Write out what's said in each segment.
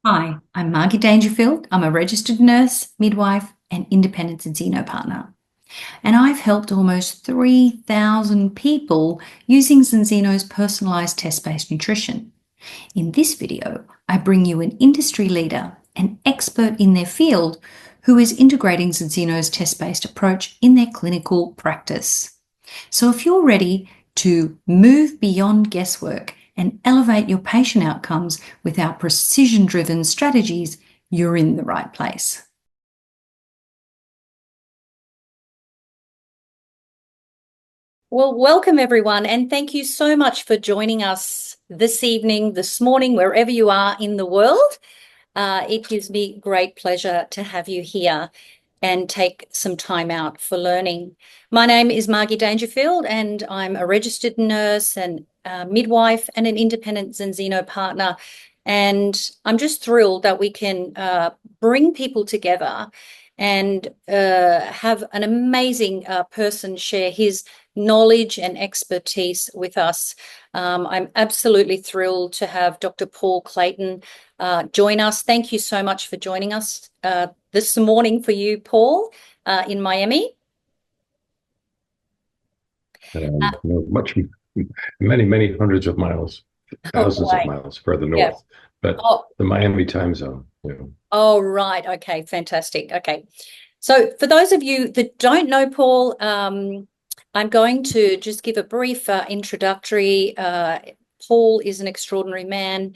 Hi, I'm Margie Dangerfield. I'm a registered nurse, midwife, and independent Zinzino partner. And I've helped almost 3,000 people using Zinzino's personalised test-based nutrition. In this video, I bring you an industry leader, an expert in their field, who is integrating Zinzino's test-based approach in their clinical practice. So if you're ready to move beyond guesswork and elevate your patient outcomes with our precision-driven strategies, you're in the right place. Well, welcome everyone, and thank you so much for joining us this evening, this morning, wherever you are in the world. It gives me great pleasure to have you here and take some time out for learning. My name is Margie Dangerfield, and I'm a registered nurse and midwife and an independent Zinzino partner. And I'm just thrilled that we can bring people together and have an amazing person share his knowledge and expertise with us. I'm absolutely thrilled to have Dr. Paul Clayton join us. Thank you so much for joining us this morning for you, Paul, in Miami. Much, many hundreds of miles, thousands of Away. miles further Yeah. north, but Oh, the Miami time zone. oh, right. Okay, fantastic. Okay. So for those of you that don't know Paul, I'm going to just give a brief introductory. Paul is an extraordinary man,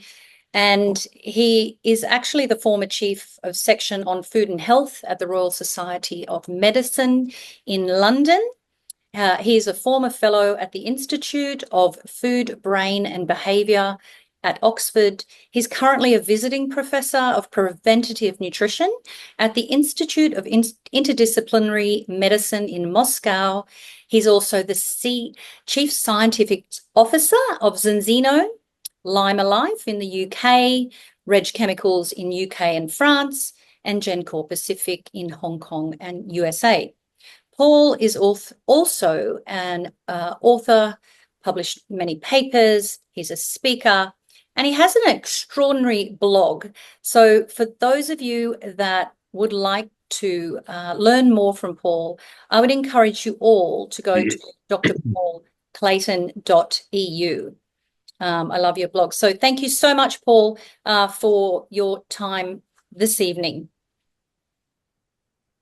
and he is actually the former chief of section on food and health at the Royal Society of Medicine in London. He is a former fellow at the Institute of Food, Brain and Behaviour at Oxford. He's currently a visiting professor of preventative nutrition at the Institute of Interdisciplinary Medicine in Moscow. He's also the Chief Scientific Officer of Zinzino, Lyma Life in the UK, Redge Chemicals in UK and France, and Gencor Pacific in Hong Kong and USA. Paul is also an author, published many papers. He's a speaker, and he has an extraordinary blog. So for those of you that would like to learn more from Paul, I would encourage you all to go to drpaulclayton.eu. I love your blog. So thank you so much, Paul, for your time this evening.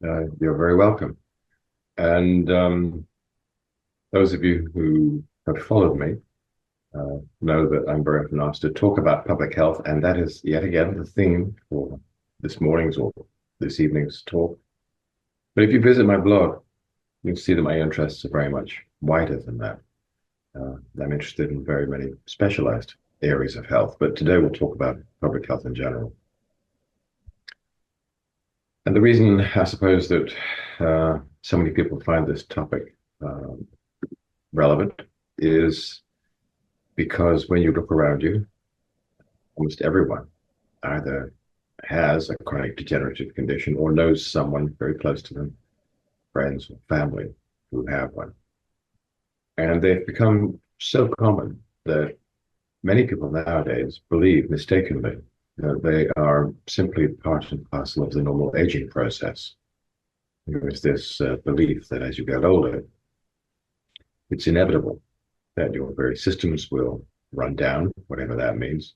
You're very welcome. And those of you who have followed me know that I'm very often asked to talk about public health, and that is yet again the theme for this morning's or this evening's talk. But if you visit my blog, you'll see that my interests are very much wider than that. I'm interested in very many specialized areas of health, but today we'll talk about public health in general. And the reason, I suppose, that so many people find this topic relevant is because when you look around you, almost everyone either has a chronic degenerative condition or knows someone very close to them, friends or family who have one. And they've become so common that many people nowadays believe mistakenly that they are simply part and parcel of the normal aging process. There is this belief that as you get older, it's inevitable that your very systems will run down, whatever that means,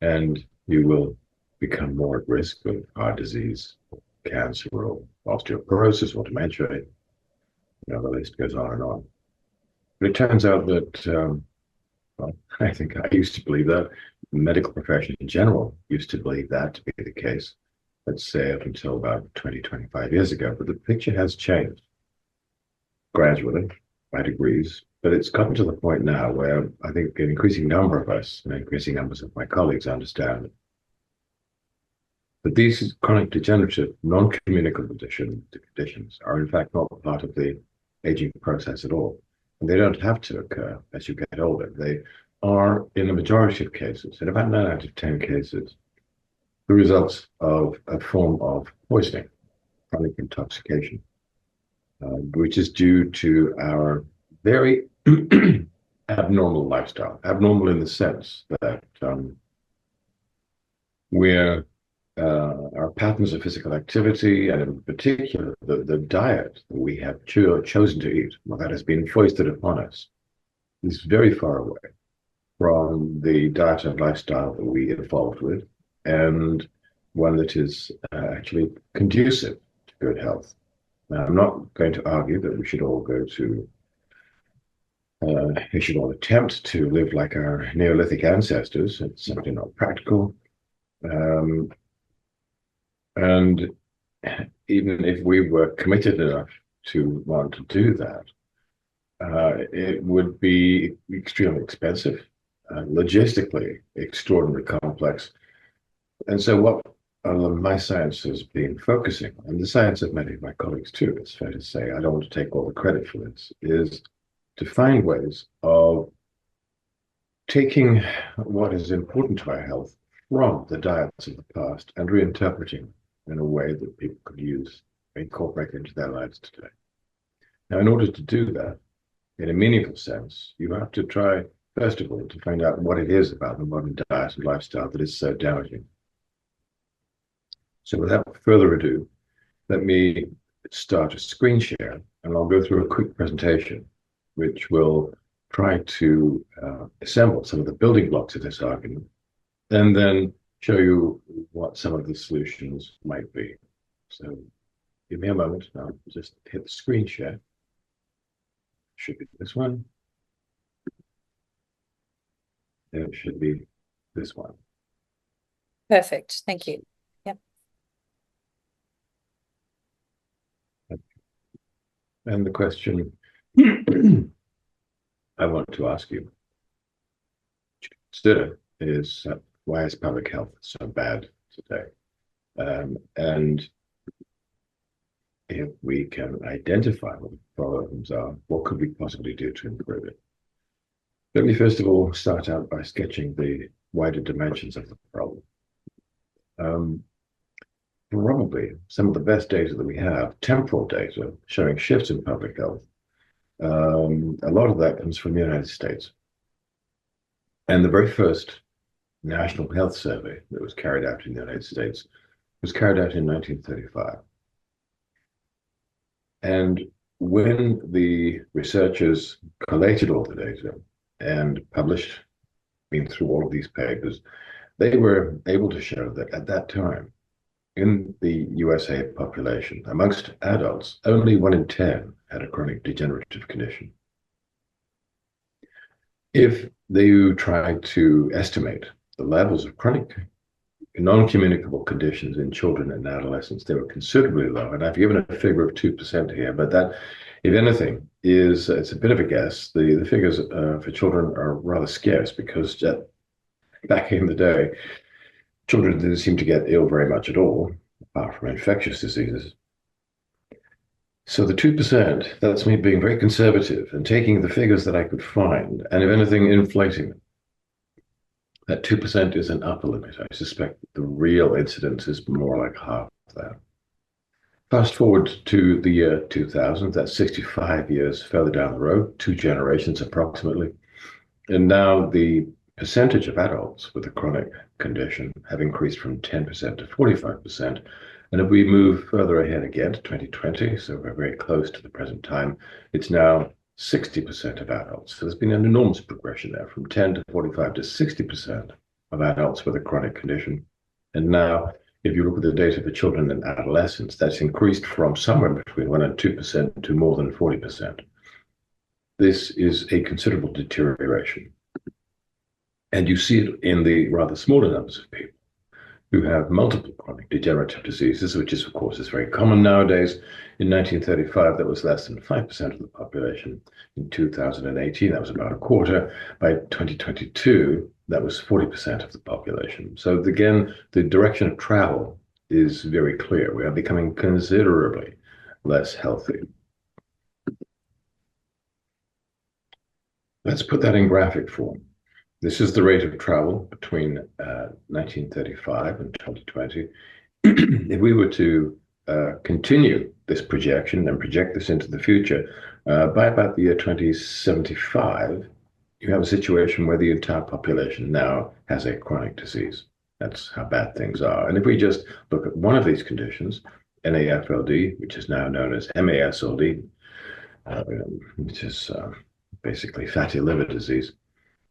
and you will become more at risk of heart disease, cancer, or osteoporosis, or dementia. The list goes on and on. But it turns out that, well, I think I used to believe that. The medical profession in general used to believe that to be the case, let's say up until about 20, 25 years ago. But the picture has changed gradually, by degrees. But it's gotten to the point now where I think an increasing number of us, and increasing numbers of my colleagues, understand that these chronic degenerative, non-communicable conditions are in fact not part of the aging process at all. And they don't have to occur as you get older. They are, in the majority of cases, in about 9 out of 10 cases, the results of a form of poisoning, chronic intoxication, which is due to our very abnormal lifestyle. Abnormal in the sense that we're our patterns of physical activity, and in particular, the diet that we have chosen to eat, well, that has been foisted upon us, is very far away from the diet and lifestyle that we evolved with, and one that is actually conducive to good health. Now, I'm not going to argue that we should all we should all attempt to live like our Neolithic ancestors. It's simply not practical. Um, and even if we were committed enough to want to do that, it would be extremely expensive, logistically extraordinarily complex. And so what my science has been focusing on, and the science of many of my colleagues too, it's fair to say, I don't want to take all the credit for this, is to find ways of taking what is important to our health from the diets of the past and reinterpreting in a way that people could use, incorporate into their lives today. Now, in order to do that, in a meaningful sense, you have to try, first of all, to find out what it is about the modern diet and lifestyle that is so damaging. So without further ado, let me start a screen share, and I'll go through a quick presentation, which will try to assemble some of the building blocks of this argument, and then show you what some of the solutions might be. So give me a moment. I'll just hit the screen share. Should be this one. And it should be this one. Perfect. Thank you. Yep. And the question I want to ask you, consider, is why is public health so bad today? And if we can identify what the problems are, what could we possibly do to improve it? Let me first of all start out by sketching the wider dimensions of the problem. Probably some of the best data that we have, temporal data showing shifts in public health, a lot of that comes from the United States. And the very first National Health Survey that was carried out in the United States was carried out in 1935. And when the researchers collated all the data and published, through all of these papers, they were able to show that at that time, in the USA population, amongst adults, only 1 in 10 had a chronic degenerative condition. If you try to estimate the levels of chronic non-communicable conditions in children and adolescents, they were considerably low. And I've given a figure of 2% here, but that, if anything, it's a bit of a guess. The figures for children are rather scarce because back in the day, children didn't seem to get ill very much at all, apart from infectious diseases. So the 2%, that's me being very conservative and taking the figures that I could find, and if anything, inflating them. That 2% is an upper limit. I suspect the real incidence is more like half that. Fast forward to the year 2000, that's 65 years further down the road, 2 generations approximately. And now the percentage of adults with a chronic condition have increased from 10% to 45%. And if we move further ahead again to 2020, so we're very close to the present time, it's now 60% of adults. So there's been an enormous progression there from 10 to 45 to 60% of adults with a chronic condition. And now, if you look at the data for children and adolescents, that's increased from somewhere between 1 and 2% to more than 40%. This is a considerable deterioration. And you see it in the rather smaller numbers of people who have multiple chronic degenerative diseases, which is, of course, is very common nowadays. In 1935, that was less than 5% of the population. In 2018, that was about a quarter. By 2022, that was 40% of the population. So again, the direction of travel is very clear. We are becoming considerably less healthy. Let's put that in graphic form. This is the rate of travel between 1935 and 2020. If we were to continue this projection and project this into the future, by about the year 2075, you have a situation where the entire population now has a chronic disease. That's how bad things are. And if we just look at one of these conditions, NAFLD, which is now known as MASLD, which is basically fatty liver disease,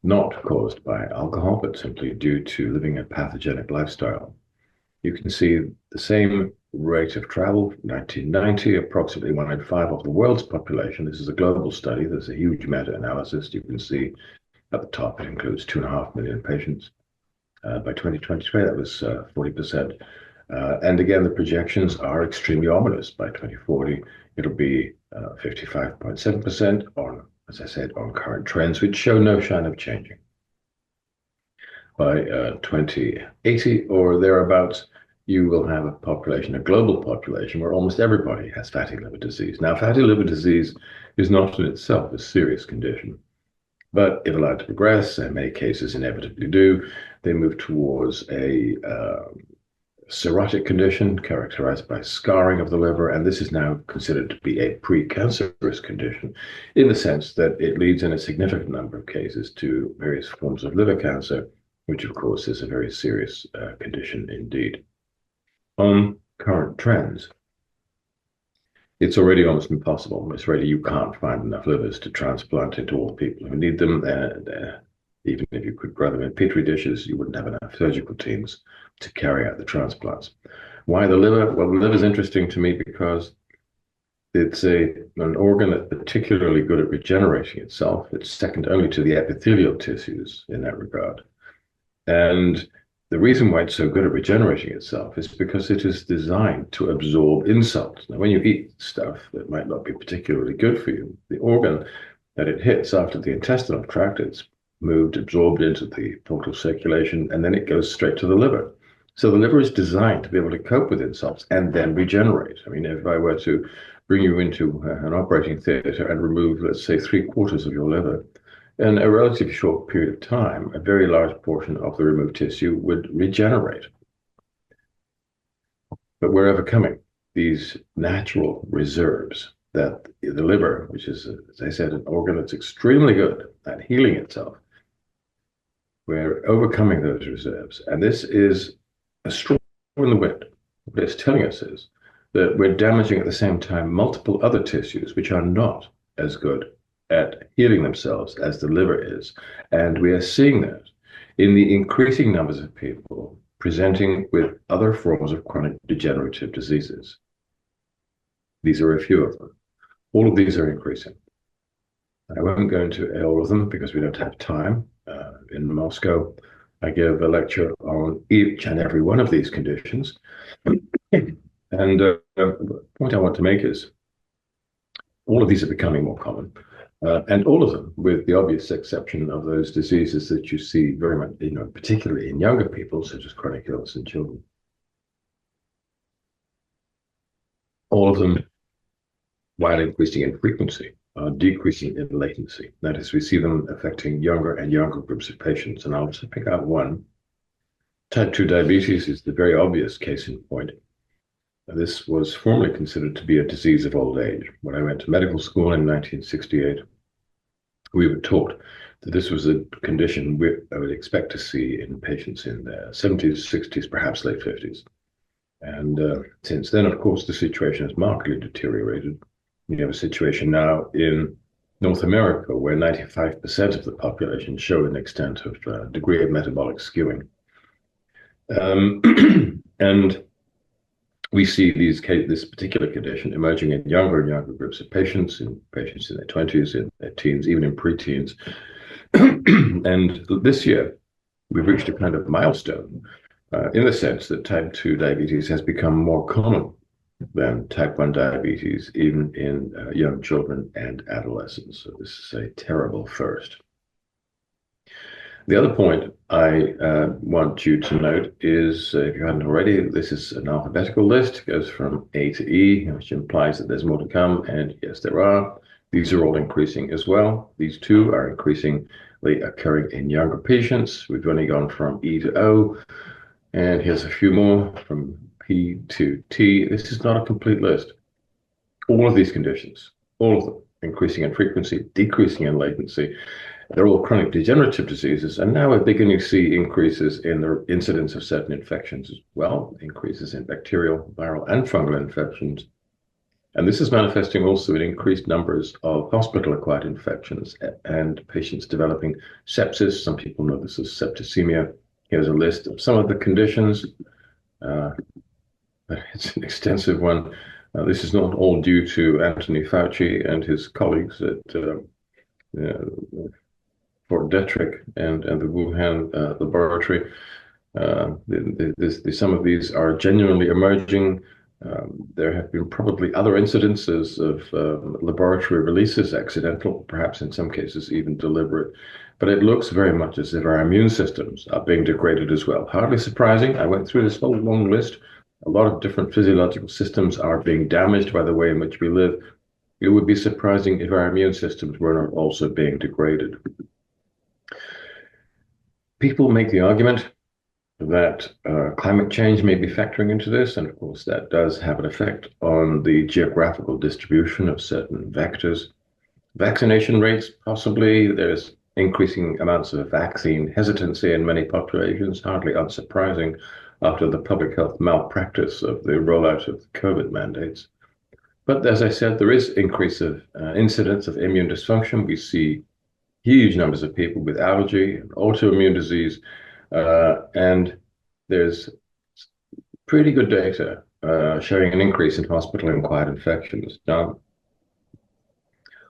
not caused by alcohol, but simply due to living a pathogenic lifestyle. You can see the same rate of travel, 1990, approximately 1 in 5 of the world's population. This is a global study. There's a huge meta-analysis. You can see at the top, it includes 2.5 million patients. By 2023, that was 40%. And again, the projections are extremely ominous. By 2040, it'll be 55.7% on, as I said, on current trends, which show no sign of changing. By 2080 or thereabouts, you will have a population, a global population, where almost everybody has fatty liver disease. Now, fatty liver disease is not in itself a serious condition, but if allowed to progress, and in many cases inevitably do, they move towards a cirrhotic condition characterized by scarring of the liver, and this is now considered to be a precancerous condition in the sense that it leads in a significant number of cases to various forms of liver cancer, which of course is a very serious condition indeed. On current trends, it's already almost impossible. It's already, you can't find enough livers to transplant into all people who need them. And even if you could grow them in petri dishes, you wouldn't have enough surgical teams to carry out the transplants. Why the liver? Well, the liver is interesting to me because it's an organ that's particularly good at regenerating itself. It's second only to the epithelial tissues in that regard. And the reason why it's so good at regenerating itself is because it is designed to absorb insults. Now, when you eat stuff that might not be particularly good for you, the organ that it hits after the intestinal tract, it's moved, absorbed into the portal circulation, and then it goes straight to the liver. So the liver is designed to be able to cope with insults and then regenerate. I mean, if I were to bring you into an operating theater and remove, let's say, 3/4 of your liver, in a relatively short period of time, a very large portion of the removed tissue would regenerate. But we're overcoming these natural reserves that the liver, which is, as I said, an organ that's extremely good at healing itself, we're overcoming those reserves. And this is a straw in the wind. What it's telling us is that we're damaging at the same time multiple other tissues which are not as good at healing themselves as the liver is. And we are seeing that in the increasing numbers of people presenting with other forms of chronic degenerative diseases. These are a few of them. All of these are increasing. I won't go into all of them because we don't have time. In Moscow, I give a lecture on each and every one of these conditions. And the point I want to make is all of these are becoming more common. And all of them, with the obvious exception of those diseases that you see very much, particularly in younger people, such as chronic illness in children. All of them, while increasing in frequency, are decreasing in latency. That is, we see them affecting younger and younger groups of patients. And I'll just pick out one. Type 2 diabetes is the very obvious case in point. This was formerly considered to be a disease of old age. When I went to medical school in 1968, we were taught that this was a condition I would expect to see in patients in their 70s, 60s, perhaps late 50s. And since then, of course, the situation has markedly deteriorated. We have a situation now in North America where 95% of the population show an extent of degree of metabolic skewing. And we see this particular condition emerging in younger and younger groups of patients in their 20s, in their teens, even in preteens. And this year, we've reached a kind of milestone in the sense that type 2 diabetes has become more common than type 1 diabetes, even in young children and adolescents. So this is a terrible first. The other point I want you to note is, if you hadn't already, this is an alphabetical list. It goes from A to E, which implies that there's more to come. And yes, there are. These are all increasing as well. These two are increasingly occurring in younger patients. We've only gone from E to O. And here's a few more from P to T. This is not a complete list. All of these conditions, all of them, increasing in frequency, decreasing in latency. They're all chronic degenerative diseases, and now we're beginning to see increases in the incidence of certain infections as well, increases in bacterial, viral, and fungal infections. And this is manifesting also in increased numbers of hospital-acquired infections and patients developing sepsis. Some people know this as septicemia. Here's a list of some of the conditions. It's an extensive one. This is not all due to Anthony Fauci and his colleagues at Fort Detrick and the Wuhan laboratory. Some of these are genuinely emerging. There have been probably other incidences of laboratory releases, accidental, perhaps in some cases even deliberate. But it looks very much as if our immune systems are being degraded as well. Hardly surprising. I went through this whole long list. A lot of different physiological systems are being damaged by the way in which we live. It would be surprising if our immune systems were not also being degraded. People make the argument that climate change may be factoring into this, and of course that does have an effect on the geographical distribution of certain vectors. Vaccination rates, possibly. There's increasing amounts of vaccine hesitancy in many populations, hardly unsurprising after the public health malpractice of the rollout of COVID mandates. But as I said, there is increase of incidence of immune dysfunction. We see huge numbers of people with allergy and autoimmune disease, and there's pretty good data showing an increase in hospital-acquired infections. Now,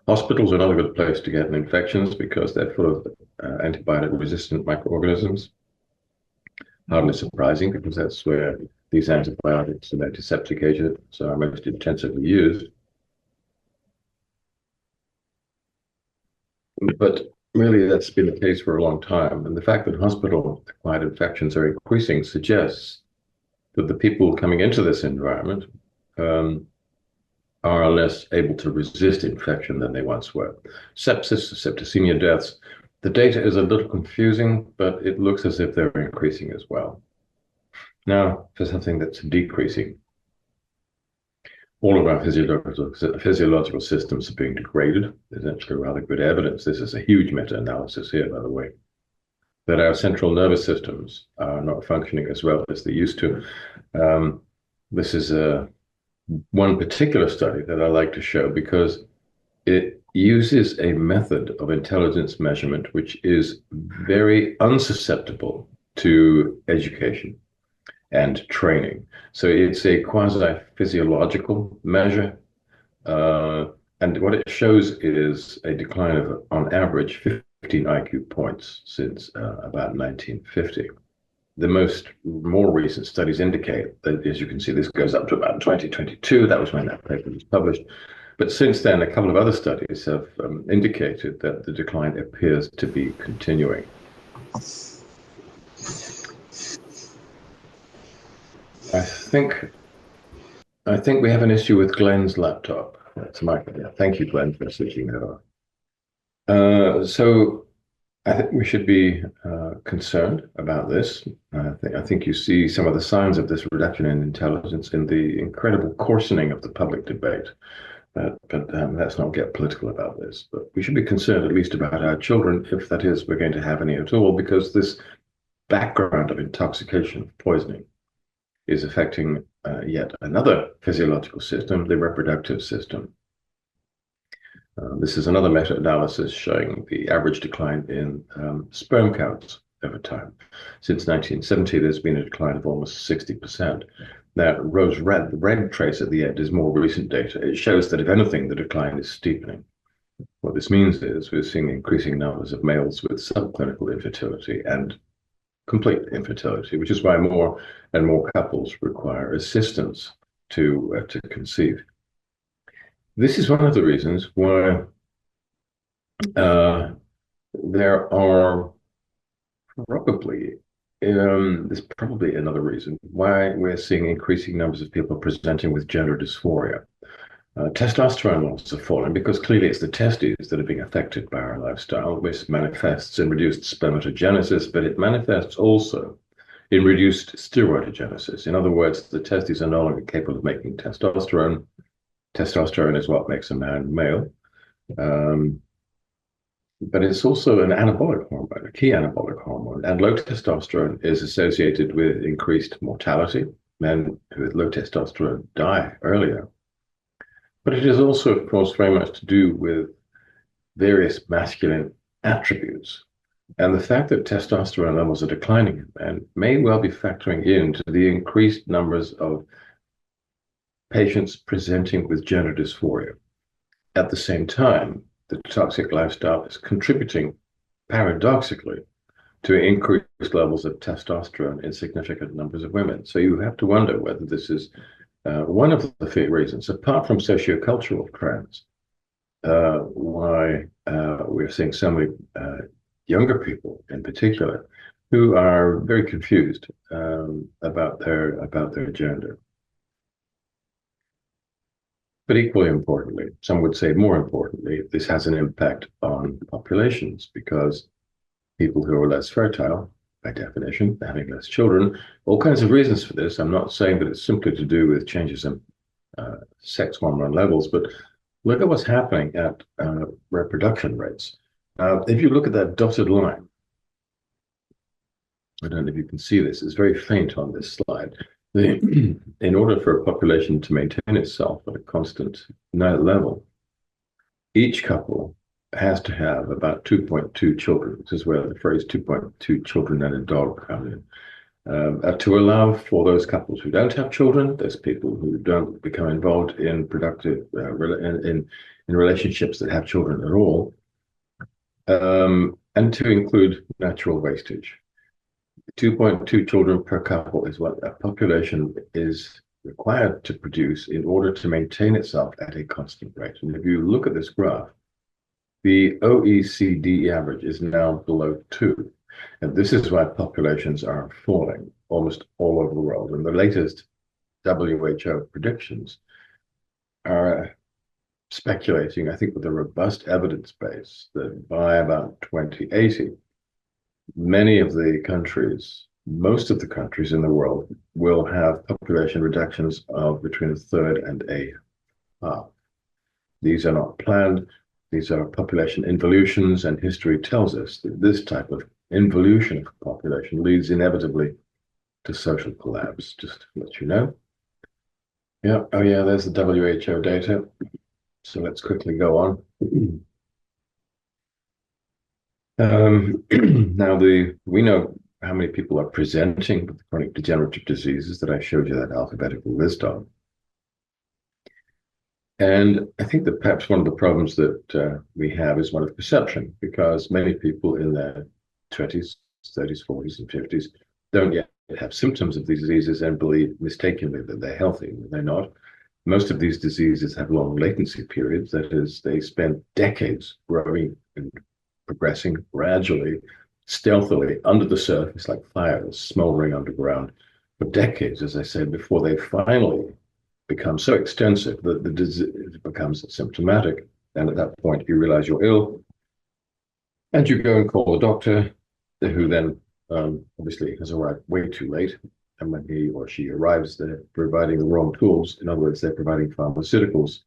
hospitals are not a good place to get infections because they're full of antibiotic-resistant microorganisms. Hardly surprising, because that's where these antibiotics and antiseptic agents are most intensively used. But really, that's been the case for a long time. And the fact that hospital-acquired infections are increasing suggests that the people coming into this environment are less able to resist infection than they once were. Sepsis, septicemia deaths, the data is a little confusing, but it looks as if they're increasing as well. Now, for something that's decreasing, all of our physiological systems are being degraded. There's actually rather good evidence. This is a huge meta-analysis here, by the way, that our central nervous systems are not functioning as well as they used to. This is one particular study that I like to show because it uses a method of intelligence measurement which is very unsusceptible to education and training. So it's a quasi-physiological measure. And what it shows is a decline of, on average, 15 IQ points since about 1950. The more recent studies indicate that, as you can see, this goes up to about 2022. That was when that paper was published. But since then, a couple of other studies have indicated that the decline appears to be continuing. I think we have an issue with Glenn's laptop. That's my, yeah, thank you, Glenn, for switching that on. So I think we should be concerned about this. I think you see some of the signs of this reduction in intelligence in the incredible coarsening of the public debate. But let's not get political about this. But we should be concerned at least about our children, if that is, we're going to have any at all, because this background of intoxication, poisoning, is affecting yet another physiological system, the reproductive system. This is another meta-analysis showing the average decline in sperm counts over time. Since 1970, there's been a decline of almost 60%. That the red trace at the end is more recent data. It shows that, if anything, the decline is steepening. What this means is we're seeing increasing numbers of males with subclinical infertility and complete infertility, which is why more and more couples require assistance to conceive. This is one of the reasons why there are there's probably another reason why we're seeing increasing numbers of people presenting with gender dysphoria. Testosterone levels have fallen because clearly it's the testes that are being affected by our lifestyle, which manifests in reduced spermatogenesis, but it manifests also in reduced steroidogenesis. In other words, the testes are no longer capable of making testosterone. Testosterone is what makes a man male. but it's also an anabolic hormone, a key anabolic hormone. And low testosterone is associated with increased mortality. Men with low testosterone die earlier. But it is also, of course, very much to do with various masculine attributes. And the fact that testosterone levels are declining in men may well be factoring into the increased numbers of patients presenting with gender dysphoria. At the same time, the toxic lifestyle is contributing, paradoxically, to increased levels of testosterone in significant numbers of women. So you have to wonder whether this is one of the reasons, apart from sociocultural trends, why we're seeing so many younger people in particular who are very confused about their gender. But equally importantly, some would say more importantly, this has an impact on populations because people who are less fertile, by definition, having less children, all kinds of reasons for this. I'm not saying that it's simply to do with changes in sex hormone levels, but look at what's happening at reproduction rates. If you look at that dotted line, I don't know if you can see this, it's very faint on this slide. In order for a population to maintain itself at a constant level, each couple has to have about 2.2 children. This is where the phrase 2.2 children and a dog come in. To allow for those couples who don't have children, those people who don't become involved in productive, in relationships that have children at all, and to include natural wastage. 2.2 children per couple is what a population is required to produce in order to maintain itself at a constant rate. And if you look at this graph, the OECD average is now below 2. And this is why populations are falling almost all over the world. And the latest WHO predictions are speculating, I think, with a robust evidence base that by about 2080, many of the countries, most of the countries in the world, will have population reductions of between a third and a half. These are not planned. These are population involutions, and history tells us that this type of involution of population leads inevitably to social collapse, just to let you know. Yeah, oh yeah, there's the WHO data. So let's quickly go on. Now, we know how many people are presenting with chronic degenerative diseases that I showed you that alphabetical list of. And I think that perhaps one of the problems that we have is one of perception, because many people in their 20s, 30s, 40s, and 50s don't yet have symptoms of these diseases and believe mistakenly that they're healthy. They're not. Most of these diseases have long latency periods. That is, they spend decades growing and progressing gradually, stealthily under the surface, like fires smoldering underground for decades, as I said, before they finally become so extensive that the disease becomes symptomatic. And at that point, you realize you're ill, and you go and call the doctor, who then obviously has arrived way too late. And when he or she arrives, they're providing the wrong tools. In other words, they're providing pharmaceuticals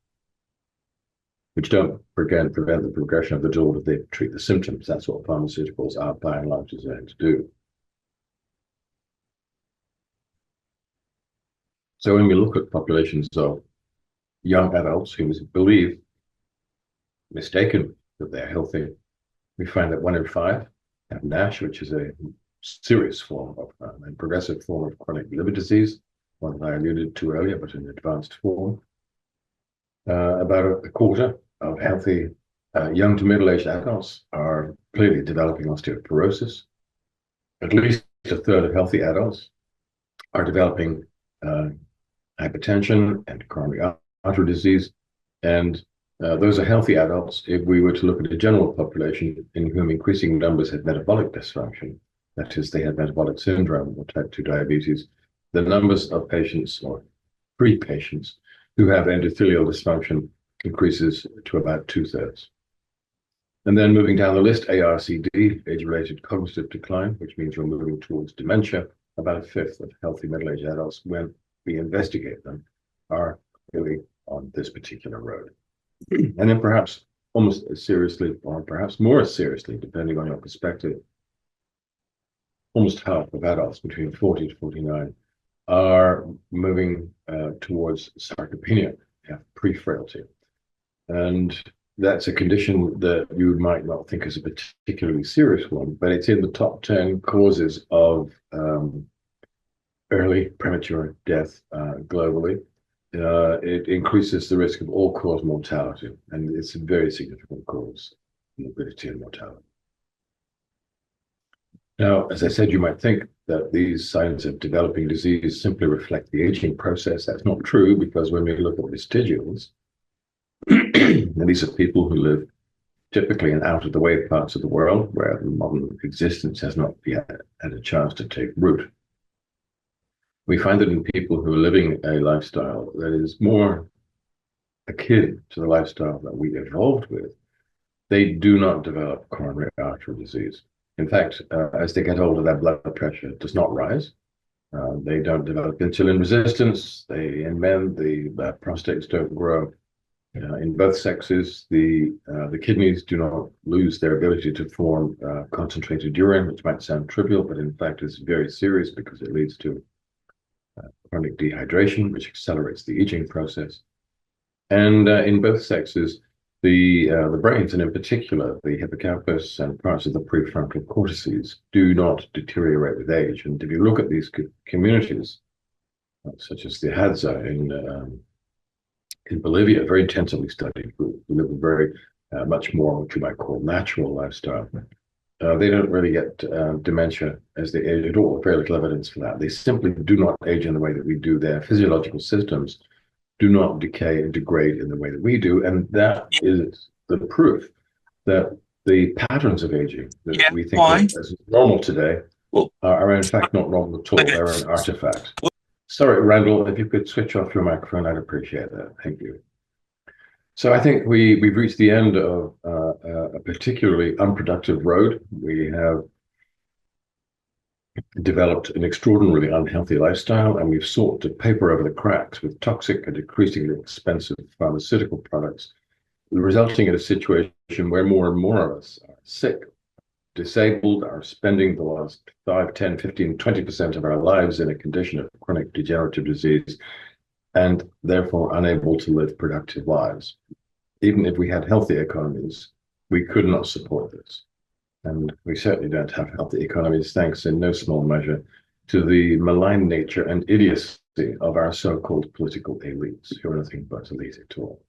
which don't prevent the progression of the disorder. They treat the symptoms. That's what pharmaceuticals are by and large designed to do. So when we look at populations of young adults who believe mistaken that they're healthy, we find that 1 in 5 have NASH, which is a serious form of and progressive form of chronic liver disease, one that I alluded to earlier, but in advanced form. About a quarter of healthy young to middle-aged adults are clearly developing osteoporosis. At least a third of healthy adults are developing hypertension and coronary artery disease. And those are healthy adults. If we were to look at a general population in whom increasing numbers had metabolic dysfunction, that is, they had metabolic syndrome or type 2 diabetes, the numbers of patients or pre-patients who have endothelial dysfunction increases to about 2/3. And then moving down the list, ARCD, age-related cognitive decline, which means we're moving towards dementia. About 1/5 of healthy middle-aged adults, when we investigate them, are really on this particular road. And then perhaps almost as seriously, or perhaps more seriously, depending on your perspective. Almost half of adults between 40 to 49 are moving towards sarcopenia, pre-frailty. And that's a condition that you might not think is a particularly serious one, but it's in the top 10 causes of early premature death globally. It increases the risk of all-cause mortality, and it's a very significant cause of morbidity and mortality. Now, as I said, you might think that these signs of developing disease simply reflect the aging process. That's not true, because when we look at vestigials, and these are people who live typically in out-of-the-way parts of the world where modern existence has not yet had a chance to take root. We find that in people who are living a lifestyle that is more akin to the lifestyle that we evolved with, they do not develop coronary artery disease. In fact, as they get older, their blood pressure does not rise. They don't develop insulin resistance. In men, the prostates don't grow. In both sexes, the kidneys do not lose their ability to form concentrated urine, which might sound trivial, but in fact is very serious because it leads to chronic dehydration, which accelerates the aging process. And in both sexes, the brains, and in particular the hippocampus and parts of the prefrontal cortices, do not deteriorate with age. And if you look at these communities, such as the Hadza in Bolivia, a very intensively studied group who live a very much more what you might call natural lifestyle. They don't really get dementia as they age at all. Very little evidence for that. They simply do not age in the way that we do. Their physiological systems do not decay and degrade in the way that we do. And that is the proof that the patterns of aging that we think of as normal today are in fact not normal at all. They're an artifact. Sorry, Randall, if you could switch off your microphone, I'd appreciate that. Thank you. So I think we've reached the end of a particularly unproductive road. We have developed an extraordinarily unhealthy lifestyle, and we've sought to paper over the cracks with toxic and increasingly expensive pharmaceutical products, resulting in a situation where more and more of us are sick, disabled, are spending the last 5, 10, 15, 20% of our lives in a condition of chronic degenerative disease, and therefore unable to live productive lives. Even if we had healthy economies, we could not support this. And we certainly don't have healthy economies, thanks in no small measure to the malign nature and idiocy of our so-called political elites, who are nothing but elites at all.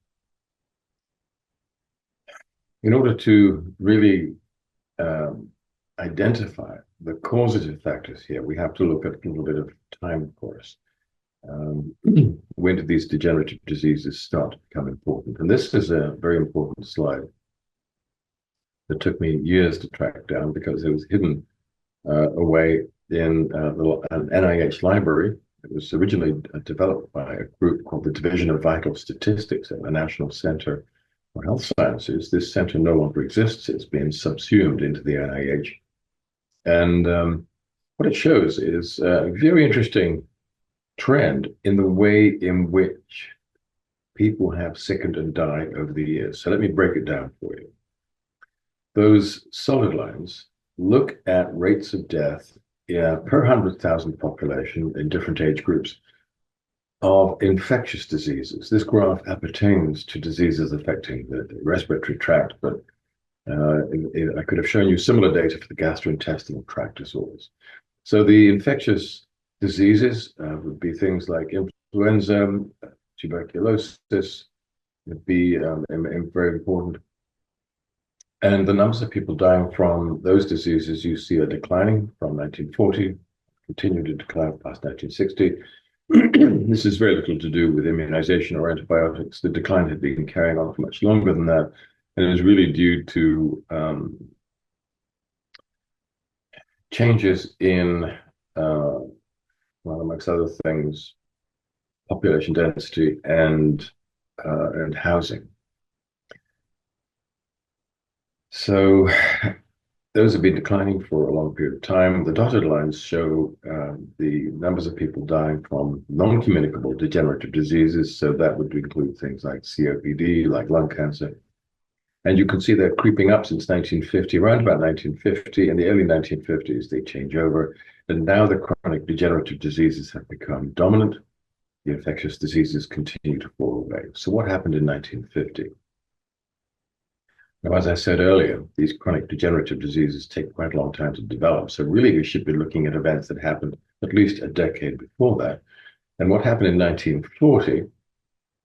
In order to really identify the causative factors here, we have to look at a little bit of time course. When did these degenerative diseases start to become important? And this is a very important slide that took me years to track down because it was hidden away in an NIH library. It was originally developed by a group called the Division of Vital Statistics at the National Center for Health Sciences. This center no longer exists. It's been subsumed into the NIH. And what it shows is a very interesting trend in the way in which people have sickened and died over the years. So let me break it down for you. Those solid lines look at rates of death per 100,000 population in different age groups of infectious diseases. This graph appertains to diseases affecting the respiratory tract, but I could have shown you similar data for the gastrointestinal tract disorders. So the infectious diseases would be things like influenza, tuberculosis would be very important. And the numbers of people dying from those diseases you see are declining from 1940, continued to decline past 1960. This is very little to do with immunization or antibiotics. The decline had been carrying on for much longer than that, and it was really due to changes in, well, amongst other things, population density and housing. So those have been declining for a long period of time. The dotted lines show the numbers of people dying from non-communicable degenerative diseases. So that would include things like COPD, like lung cancer. And you can see they're creeping up since 1950, around about 1950. In the early 1950s, they change over. And now the chronic degenerative diseases have become dominant. The infectious diseases continue to fall away. So what happened in 1950? Now, as I said earlier, these chronic degenerative diseases take quite a long time to develop. So really, we should be looking at events that happened at least a decade before that. And what happened in 1940?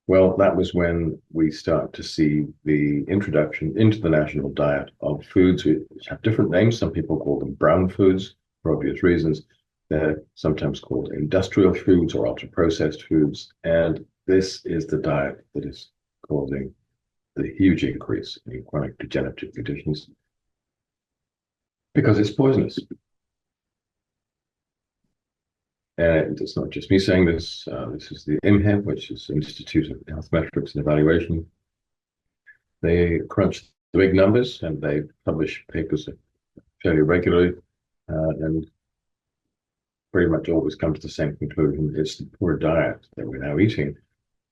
Well, that was when we start to see the introduction into the national diet of foods which have different names. Some people call them brown foods for obvious reasons. They're sometimes called industrial foods or ultra-processed foods. And this is the diet that is causing the huge increase in chronic degenerative conditions because it's poisonous. And it's not just me saying this. This is the IMHEB, which is Institute of Health Metrics and Evaluation. They crunch the big numbers and they publish papers fairly regularly and pretty much always come to the same conclusion. It's the poor diet that we're now eating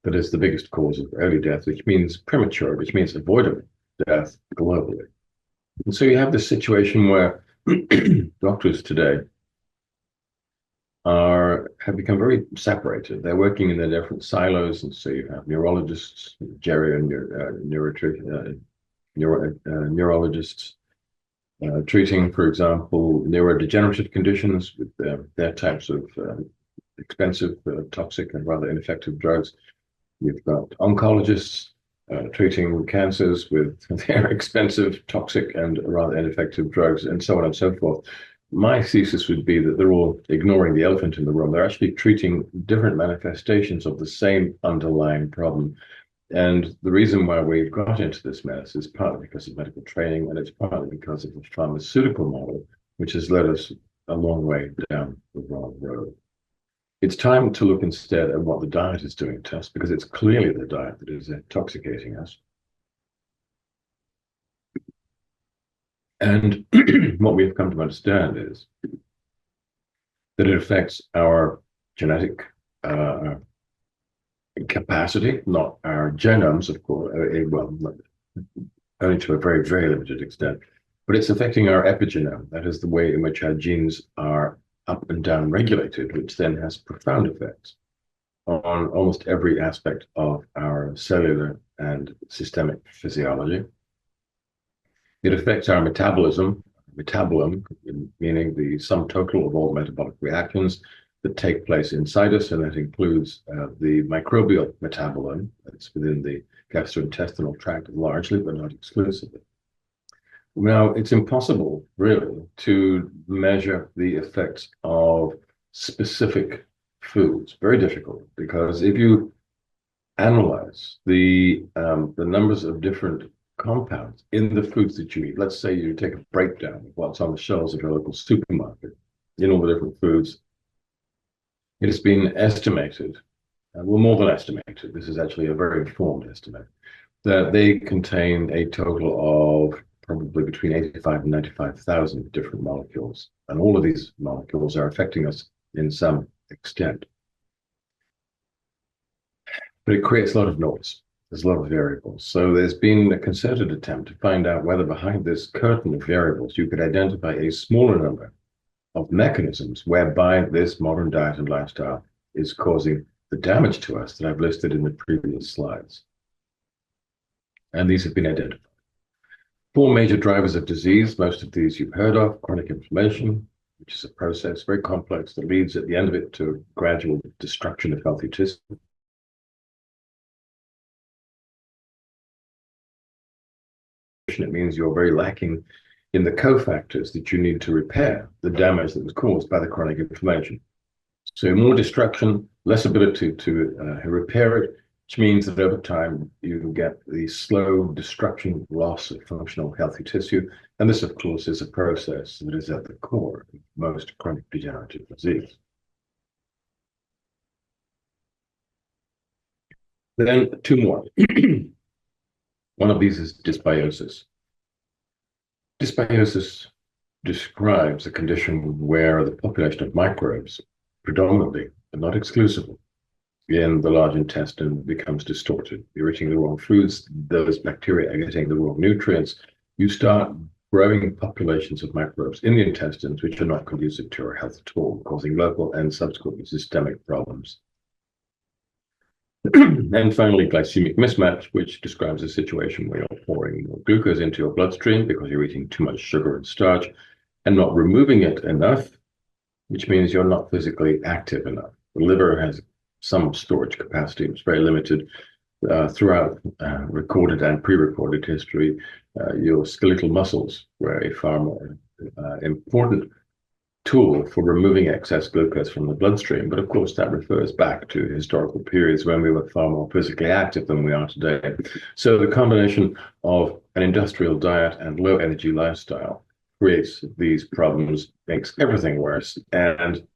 that is the biggest cause of early death, which means premature, which means avoidable death globally. And so you have this situation where doctors today have become very separated. They're working in their different silos, and so you have neurologists, neurologists treating, for example, neurodegenerative conditions with their types of expensive, toxic, and rather ineffective drugs. You've got oncologists treating cancers with their expensive, toxic, and rather ineffective drugs, and so on and so forth. My thesis would be that they're all ignoring the elephant in the room. They're actually treating different manifestations of the same underlying problem. And the reason why we've got into this mess is partly because of medical training, and it's partly because of the pharmaceutical model, which has led us a long way down the wrong road. It's time to look instead at what the diet is doing to us, because it's clearly the diet that is intoxicating us. And what we've come to understand is that it affects our genetic capacity, not our genomes, of course, well, only to a very, very limited extent, but it's affecting our epigenome. That is the way in which our genes are up and down regulated, which then has profound effects on almost every aspect of our cellular and systemic physiology. It affects our metabolism, meaning the sum total of all metabolic reactions that take place inside us, and that includes the microbial metabolome that's within the gastrointestinal tract largely, but not exclusively. Now, it's impossible, really, to measure the effects of specific foods. Very difficult, because if you analyze the numbers of different compounds in the foods that you eat, let's say you take a breakdown of what's on the shelves of your local supermarket in all the different foods, it has been estimated, well, more than estimated, this is actually a very informed estimate, that they contain a total of probably between 85 and 95,000 different molecules. And all of these molecules are affecting us in some extent. But it creates a lot of noise. There's a lot of variables. So there's been a concerted attempt to find out whether behind this curtain of variables, you could identify a smaller number of mechanisms whereby this modern diet and lifestyle is causing the damage to us that I've listed in the previous slides. And these have been identified. 4 major drivers of disease, most of these you've heard of: chronic inflammation, which is a process, very complex, that leads at the end of it to gradual destruction of healthy tissue. It means you're very lacking in the cofactors that you need to repair the damage that was caused by the chronic inflammation. So more destruction, less ability to repair it, which means that over time you get the slow destruction, loss of functional healthy tissue. And this, of course, is a process that is at the core of most chronic degenerative disease. Then 2 more. One of these is dysbiosis. Dysbiosis describes a condition where the population of microbes, predominantly, but not exclusively, in the large intestine becomes distorted. You're eating the wrong foods, those bacteria are getting the wrong nutrients. You start growing populations of microbes in the intestines which are not conducive to your health at all, causing local and subsequently systemic problems. And finally, glycemic mismatch, which describes a situation where you're pouring more glucose into your bloodstream because you're eating too much sugar and starch and not removing it enough, which means you're not physically active enough. The liver has some storage capacity. It's very limited. Throughout recorded and pre-recorded history, your skeletal muscles were a far more important tool for removing excess glucose from the bloodstream. But of course, that refers back to historical periods when we were far more physically active than we are today. So the combination of an industrial diet and low energy lifestyle creates these problems, makes everything worse. And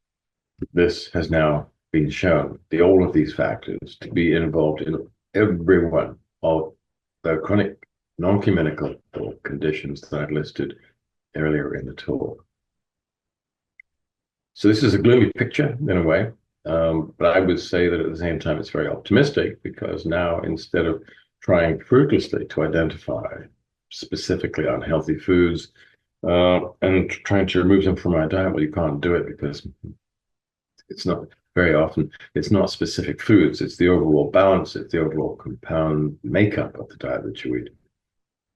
this has now been shown, all of these factors, to be involved in every one of the chronic non-communicable conditions that I've listed earlier in the talk. So this is a gloomy picture in a way, but I would say that at the same time it's very optimistic, because now, instead of trying fruitlessly to identify specifically unhealthy foods and trying to remove them from our diet, well, you can't do it because it's not very often, it's not specific foods, it's the overall balance, it's the overall compound makeup of the diet that you eat.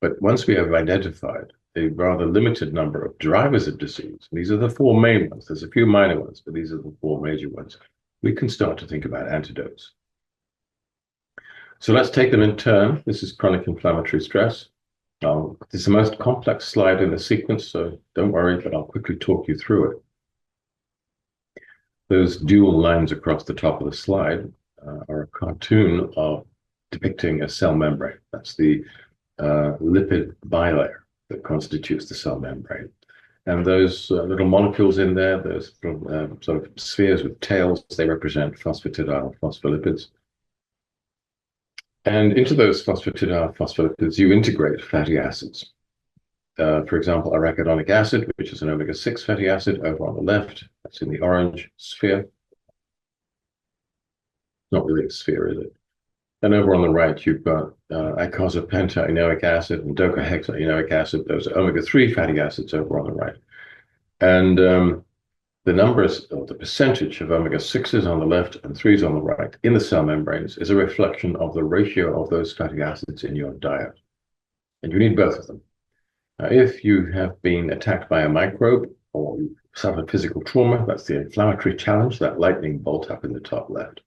But once we have identified a rather limited number of drivers of disease, these are the four main ones, there's a few minor ones, but these are the four major ones, we can start to think about antidotes. So let's take them in turn. This is chronic inflammatory stress. This is the most complex slide in the sequence, so don't worry, but I'll quickly talk you through it. Those dual lines across the top of the slide are a cartoon of depicting a cell membrane. That's the lipid bilayer that constitutes the cell membrane. And those little molecules in there, those little, sort of spheres with tails, they represent phosphatidyl phospholipids. And into those phosphatidyl phospholipids, you integrate fatty acids. For example, arachidonic acid, which is an omega-6 fatty acid, over on the left, that's in the orange sphere. Not really a sphere, is it? And over on the right, you've got icosapentaenoic acid and docosahexaenoic acid. Those are omega-3 fatty acids over on the right. And the numbers, or the percentage of omega-6s on the left and 3s on the right in the cell membranes is a reflection of the ratio of those fatty acids in your diet. And you need both of them. Now, if you have been attacked by a microbe or you suffered physical trauma, that's the inflammatory challenge, that lightning bolt up in the top left.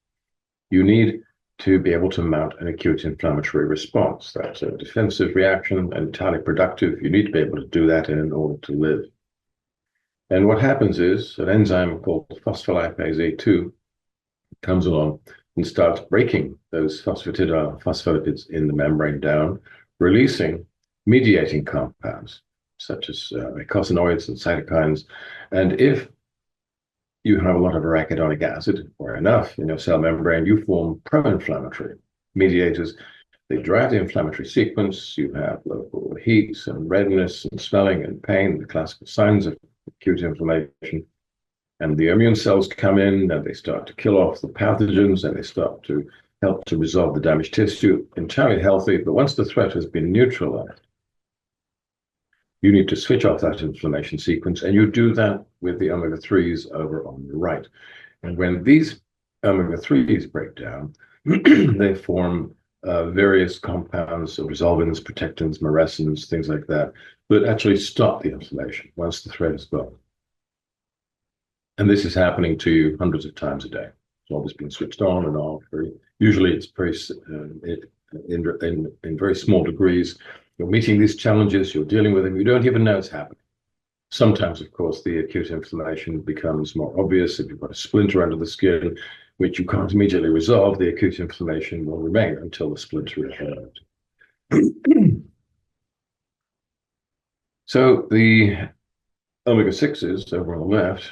You need to be able to mount an acute inflammatory response. That's a defensive reaction, entirely productive. You need to be able to do that in order to live. And what happens is an enzyme called phospholipase A2 comes along and starts breaking those phosphatidyl phospholipids in the membrane down, releasing mediating compounds such as eicosanoids and cytokines. And if you have a lot of arachidonic acid, or enough, in your cell membrane, you form pro-inflammatory mediators. They drive the inflammatory sequence. You have local heat and redness and swelling and pain, the classical signs of acute inflammation. And the immune cells come in and they start to kill off the pathogens and they start to help to resolve the damaged tissue, entirely healthy. But once the threat has been neutralized, you need to switch off that inflammation sequence, and you do that with the omega-3s over on the right. And when these omega-3s break down, they form various compounds, so resolvins, protectins, morescins, things like that actually stop the inflammation once the threat is gone. And this is happening to you hundreds of times a day. It's always been switched on and off. Usually it's very in very small degrees. You're meeting these challenges, you're dealing with them, you don't even know it's happening. Sometimes, of course, the acute inflammation becomes more obvious. If you've got a splinter under the skin, which you can't immediately resolve, the acute inflammation will remain until the splinter is removed. So the omega-6s over on the left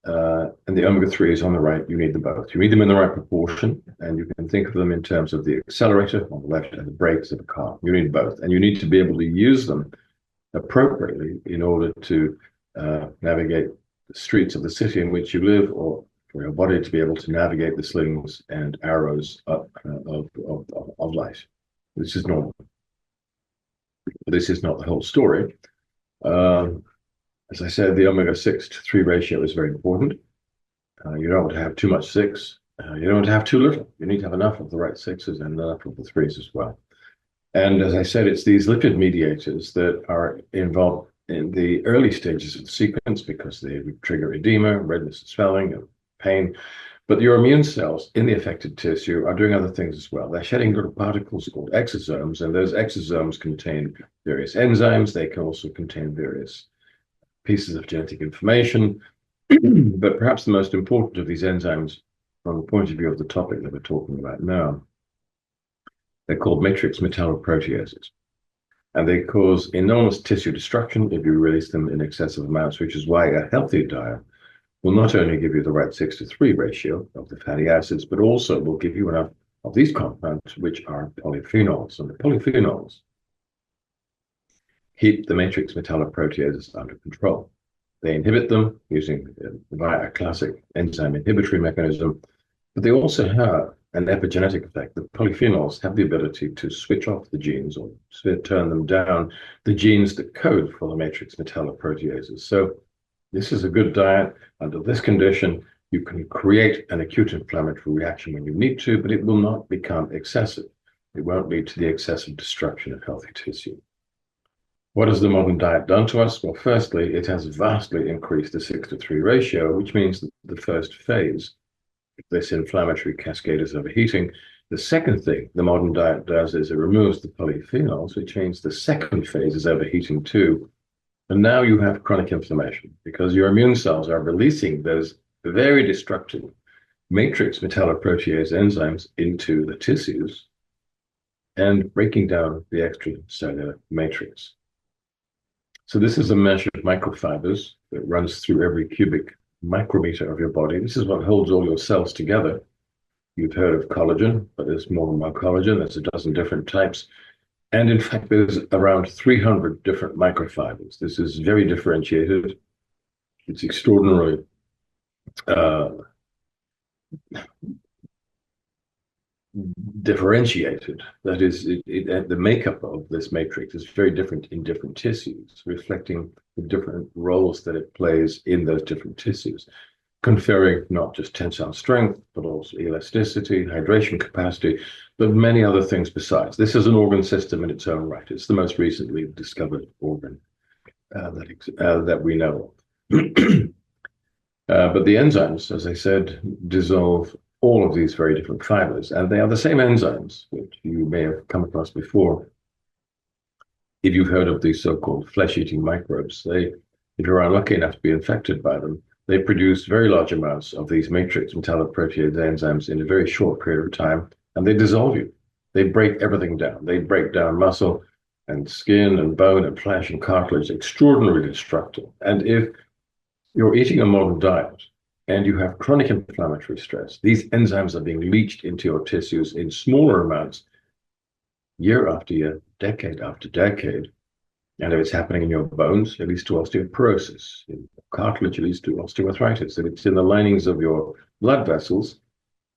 and the omega-3s on the right, you need them both. You need them in the right proportion, and you can think of them in terms of the accelerator on the left and the brakes of a car. You need both, and you need to be able to use them appropriately in order to navigate the streets of the city in which you live, or for your body to be able to navigate the slings and arrows of life. This is normal. But this is not the whole story. As I said, the omega-6 to 3 ratio is very important. You don't want to have too much 6. You don't want to have too little. You need to have enough of the right 6s and enough of the 3s as well. And as I said, it's these lipid mediators that are involved in the early stages of the sequence because they trigger edema, redness and swelling, and pain. But your immune cells in the affected tissue are doing other things as well. They're shedding little particles called exosomes, and those exosomes contain various enzymes. They can also contain various pieces of genetic information. But perhaps the most important of these enzymes, from the point of view of the topic that we're talking about now, they're called matrix metalloproteases. And they cause enormous tissue destruction if you release them in excessive amounts, which is why a healthy diet will not only give you the right 6 to 3 ratio of the fatty acids, but also will give you enough of these compounds, which are polyphenols. And the polyphenols keep the matrix metalloproteases under control. They inhibit them using via a classic enzyme inhibitory mechanism, but they also have an epigenetic effect. The polyphenols have the ability to switch off the genes or turn them down, the genes that code for the matrix metalloproteases. So this is a good diet. Under this condition, you can create an acute inflammatory reaction when you need to, but it will not become excessive. It won't lead to the excessive destruction of healthy tissue. What has the modern diet done to us? Well, firstly, it has vastly increased the 6 to 3 ratio, which means that the first phase, this inflammatory cascade is overheating. The second thing the modern diet does is it removes the polyphenols, which means the second phase is overheating too. And now you have chronic inflammation because your immune cells are releasing those very destructive matrix metalloprotease enzymes into the tissues and breaking down the extracellular matrix. So this is a mesh of microfibers that runs through every cubic micrometer of your body. This is what holds all your cells together. You've heard of collagen, but there's more than one collagen. There's a dozen different types. And in fact, there's around 300 different microfibers. This is very differentiated. It's extraordinarily differentiated. That is, the makeup of this matrix is very different in different tissues, reflecting the different roles that it plays in those different tissues, conferring not just tensile strength, but also elasticity, hydration capacity, but many other things besides. This is an organ system in its own right. It's the most recently discovered organ that we know of. But the enzymes, as I said, dissolve all of these very different fibers, and they are the same enzymes which you may have come across before. If you've heard of these so-called flesh-eating microbes, if you're unlucky enough to be infected by them, they produce very large amounts of these matrix metalloprotease enzymes in a very short period of time, and they dissolve you. They break everything down. They break down muscle and skin and bone and flesh and cartilage, extraordinarily destructive. And if you're eating a modern diet and you have chronic inflammatory stress, these enzymes are being leached into your tissues in smaller amounts year after year, decade after decade. And if it's happening in your bones, it leads to osteoporosis. In cartilage, it leads to osteoarthritis. If it's in the linings of your blood vessels,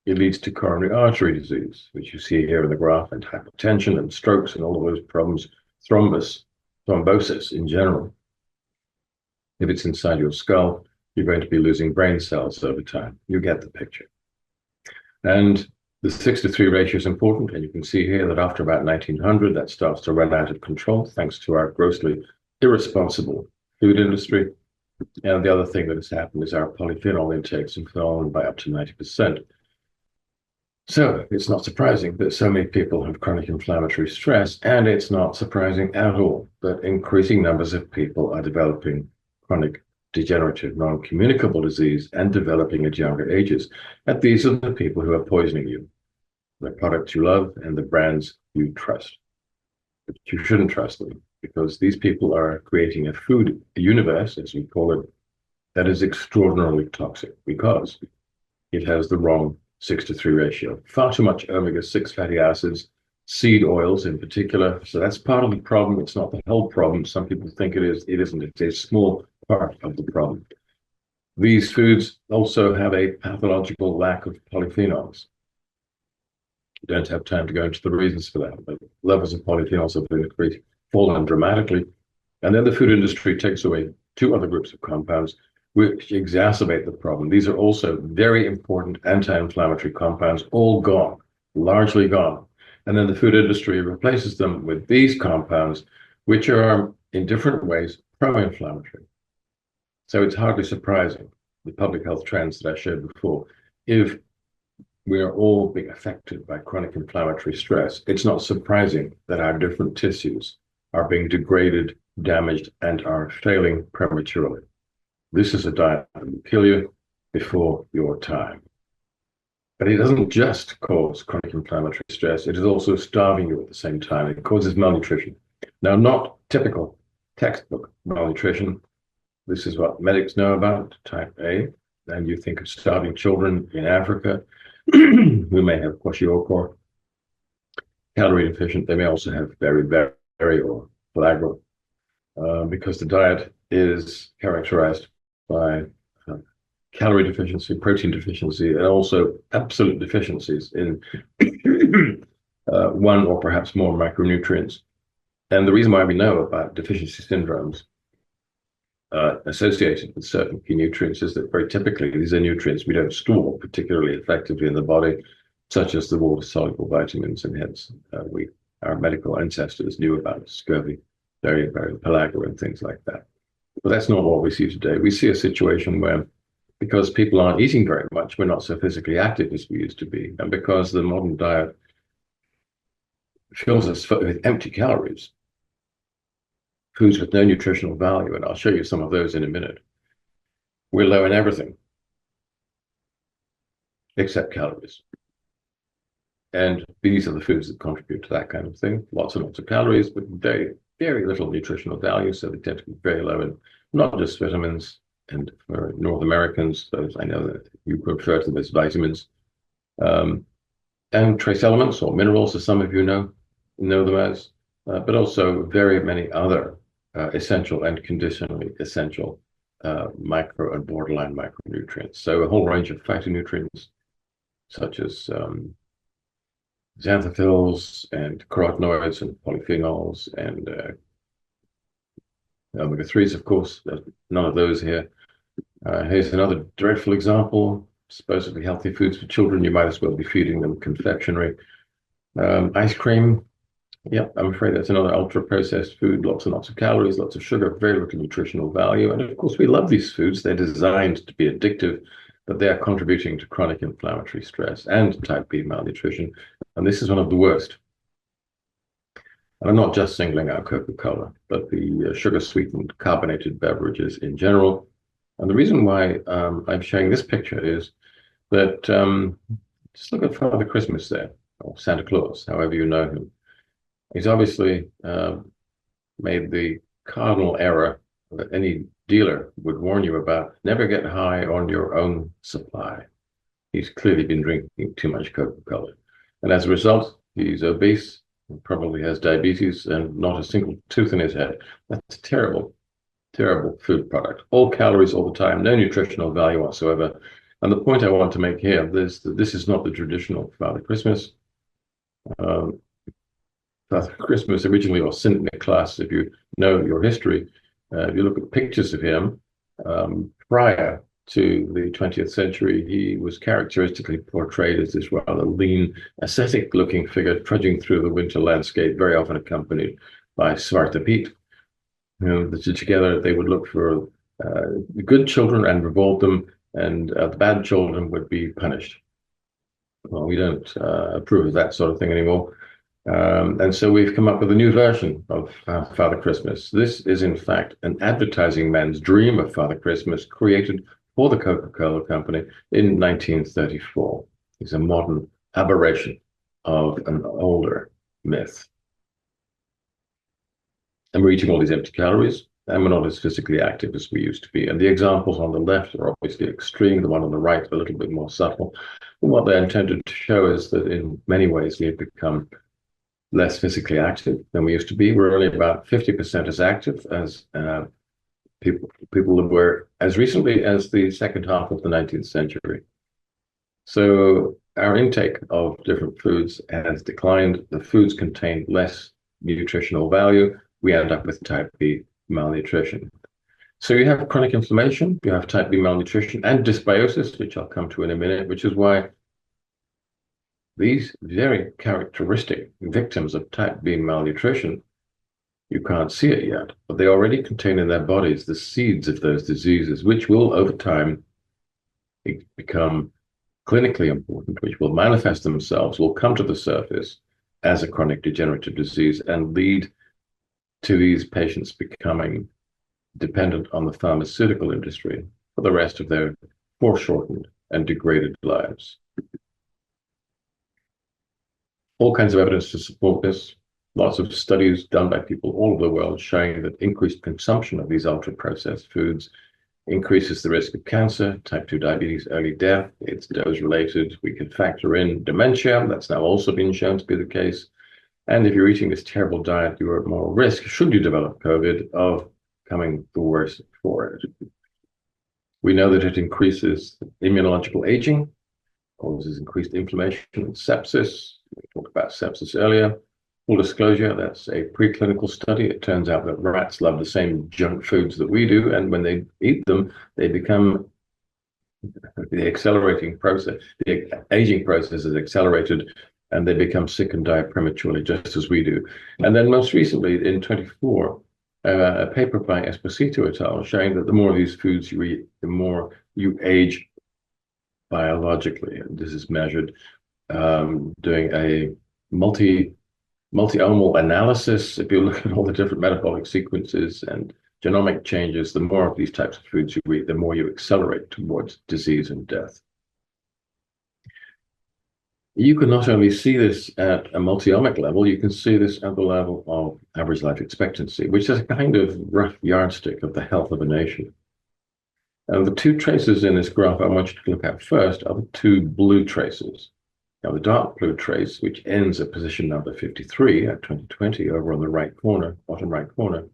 it leads to coronary artery disease, which you see here in the graph, and hypertension and strokes and all of those problems, thrombosis in general. If it's inside your skull, you're going to be losing brain cells over time. You get the picture. And the 6 to 3 ratio is important, and you can see here that after about 1900, that starts to run out of control, thanks to our grossly irresponsible food industry. And the other thing that has happened is our polyphenol intakes have fallen by up to 90%. So it's not surprising that so many people have chronic inflammatory stress, and it's not surprising at all that increasing numbers of people are developing chronic degenerative non-communicable disease and developing at younger ages. And these are the people who are poisoning you, the products you love and the brands you trust. But you shouldn't trust them, because these people are creating a food universe, as we call it, that is extraordinarily toxic because it has the wrong 6 to 3 ratio. Far too much omega-6 fatty acids, seed oils in particular. So that's part of the problem. It's not the whole problem. Some people think it is. It isn't. It's a small part of the problem. These foods also have a pathological lack of polyphenols. Don't have time to go into the reasons for that, but levels of polyphenols have fallen dramatically. And then the food industry takes away two other groups of compounds which exacerbate the problem. These are also very important anti-inflammatory compounds, all gone, largely gone. And then the food industry replaces them with these compounds, which are in different ways pro-inflammatory. So it's hardly surprising, the public health trends that I showed before, if we are all being affected by chronic inflammatory stress, it's not surprising that our different tissues are being degraded, damaged, and are failing prematurely. This is a diet that will kill you before your time. But it doesn't just cause chronic inflammatory stress, it is also starving you at the same time. It causes malnutrition. Now, not typical textbook malnutrition. This is what medics know about, type A. And you think of starving children in Africa who may have kwashiorkor, calorie deficient. They may also have very or pellagra, because the diet is characterized by calorie deficiency, protein deficiency, and also absolute deficiencies in one or perhaps more micronutrients. And the reason why we know about deficiency syndromes associated with certain key nutrients is that very typically these are nutrients we don't store particularly effectively in the body, such as the water-soluble vitamins, and hence our medical ancestors knew about scurvy, very pellagra, and things like that. But that's not what we see today. We see a situation where, because people aren't eating very much, we're not so physically active as we used to be, and because the modern diet fills us with empty calories, foods with no nutritional value, and I'll show you some of those in a minute. We're low in everything except calories. And these are the foods that contribute to that kind of thing. Lots and lots of calories, but very little nutritional value. So they tend to be very low in not just vitamins, and for North Americans, those I know that you refer to them as vitamins, and trace elements or minerals, as some of you know them as, but also very many other essential and conditionally essential micro and borderline micronutrients. So a whole range of phytonutrients, such as xanthophylls and carotenoids and polyphenols and omega-3s, of course. There's none of those here. Here's another dreadful example. Supposedly healthy foods for children. You might as well be feeding them confectionery. Ice cream. Yep, I'm afraid that's another ultra-processed food. Lots and lots of calories, lots of sugar, very little nutritional value. And of course, we love these foods. They're designed to be addictive, but they are contributing to chronic inflammatory stress and type B malnutrition. And this is one of the worst. And I'm not just singling out Coca-Cola, but the sugar-sweetened carbonated beverages in general. And the reason why I'm showing this picture is that just look at Father Christmas there, or Santa Claus, however you know him. He's obviously made the cardinal error that any dealer would warn you about: never get high on your own supply. He's clearly been drinking too much Coca-Cola. And as a result, he's obese, probably has diabetes, and not a single tooth in his head. That's a terrible food product. All calories all the time, no nutritional value whatsoever. And the point I want to make here is that this is not the traditional Father Christmas. Father Christmas originally, or Saint Nicholas, if you know your history, if you look at pictures of him prior to the 20th century, he was characteristically portrayed as this rather lean, ascetic-looking figure trudging through the winter landscape, very often accompanied by Zwarte Piet. Together they would look for the good children and reward them, and the bad children would be punished. Well, we don't approve of that sort of thing anymore. And so we've come up with a new version of Father Christmas. This is, in fact, an advertising man's dream of Father Christmas created for the Coca-Cola Company in 1934. It's a modern aberration of an older myth. And we're eating all these empty calories, and we're not as physically active as we used to be. And the examples on the left are obviously extreme, the one on the right a little bit more subtle. And what they're intended to show is that in many ways we've become less physically active than we used to be. We're only about 50% as active as people that were as recently as the second half of the 19th century. So our intake of different foods has declined. The foods contain less nutritional value. We end up with type B malnutrition. So you have chronic inflammation, you have type B malnutrition and dysbiosis, which I'll come to in a minute, which is why these very characteristic victims of type B malnutrition, you can't see it yet, but they already contain in their bodies the seeds of those diseases, which will over time become clinically important, which will manifest themselves, will come to the surface as a chronic degenerative disease and lead to these patients becoming dependent on the pharmaceutical industry for the rest of their foreshortened and degraded lives. All kinds of evidence to support this. Lots of studies done by people all over the world showing that increased consumption of these ultra-processed foods increases the risk of cancer, type 2 diabetes, early death. It's dose-related. We can factor in dementia. That's now also been shown to be the case. And if you're eating this terrible diet, you are at more risk, should you develop COVID, of becoming the worse for it. We know that it increases immunological aging, causes increased inflammation and sepsis. We talked about sepsis earlier. Full disclosure, that's a preclinical study. It turns out that rats love the same junk foods that we do, and when they eat them, they become the accelerating process. The aging process is accelerated, and they become sick and die prematurely, just as we do. And then most recently, in 24, a paper by Esposito et al. Showing that the more of these foods you eat, the more you age biologically. And this is measured doing a multi-omal analysis. If you look at all the different metabolic sequences and genomic changes, the more of these types of foods you eat, the more you accelerate towards disease and death. You can not only see this at a multi-omic level, you can see this at the level of average life expectancy, which is a kind of rough yardstick of the health of a nation. And the two traces in this graph I want you to look at first are the two blue traces. Now, the dark blue trace, which ends at position number 53 at 2020 over on the right corner, bottom right corner,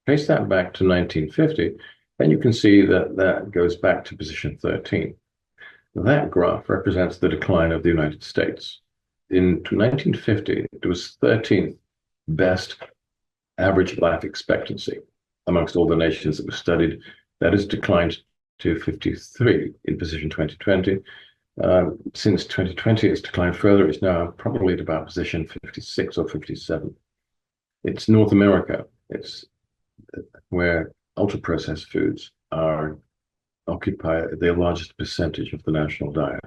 trace that back to 1950, and you can see that that goes back to position 13. That graph represents the decline of the United States. In 1950, it was 13th best average life expectancy amongst all the nations that were studied. That has declined to 53 in position 2020. Since 2020, it's declined further. It's now probably at about position 56 or 57. It's North America. It's where ultra-processed foods occupy the largest percentage of the national diet.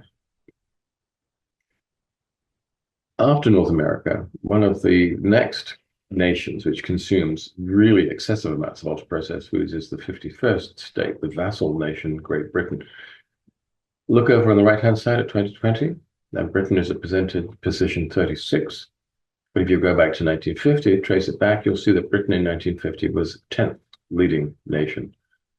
After North America, one of the next nations which consumes really excessive amounts of ultra-processed foods is the 51st state, the vassal nation, Great Britain. Look over on the right-hand side at 2020. Now Britain is at position 36. But if you go back to 1950, trace it back, you'll see that Britain in 1950 was 10th leading nation,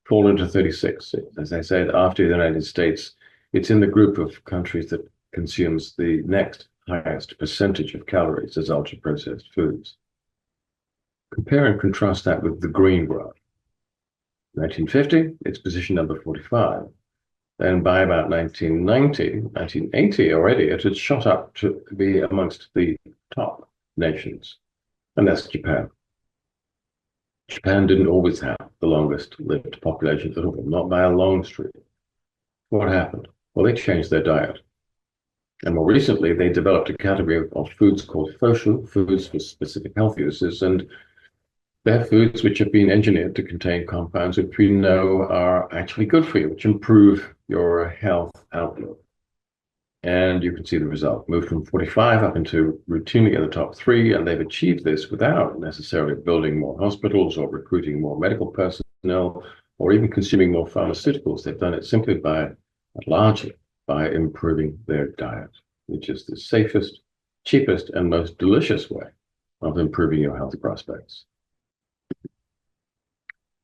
fallen to 36. As I said, after the United States, it's in the group of countries that consumes the next highest percentage of calories as ultra-processed foods. Compare and contrast that with the green graph. 1950, it's position number 45. Then by about 1990, 1980 already, it had shot up to be amongst the top nations, and that's Japan. Japan didn't always have the longest lived population at all, not by a long streak. What happened? Well, they changed their diet. And more recently, they developed a category of foods called foshu, foods for specific health uses, and they're foods which have been engineered to contain compounds which we know are actually good for you, which improve your health outlook. And you can see the result. Moved from 45 up into routinely in the top 3, and they've achieved this without necessarily building more hospitals or recruiting more medical personnel or even consuming more pharmaceuticals. They've done it simply largely by improving their diet, which is the safest, cheapest, and most delicious way of improving your health prospects.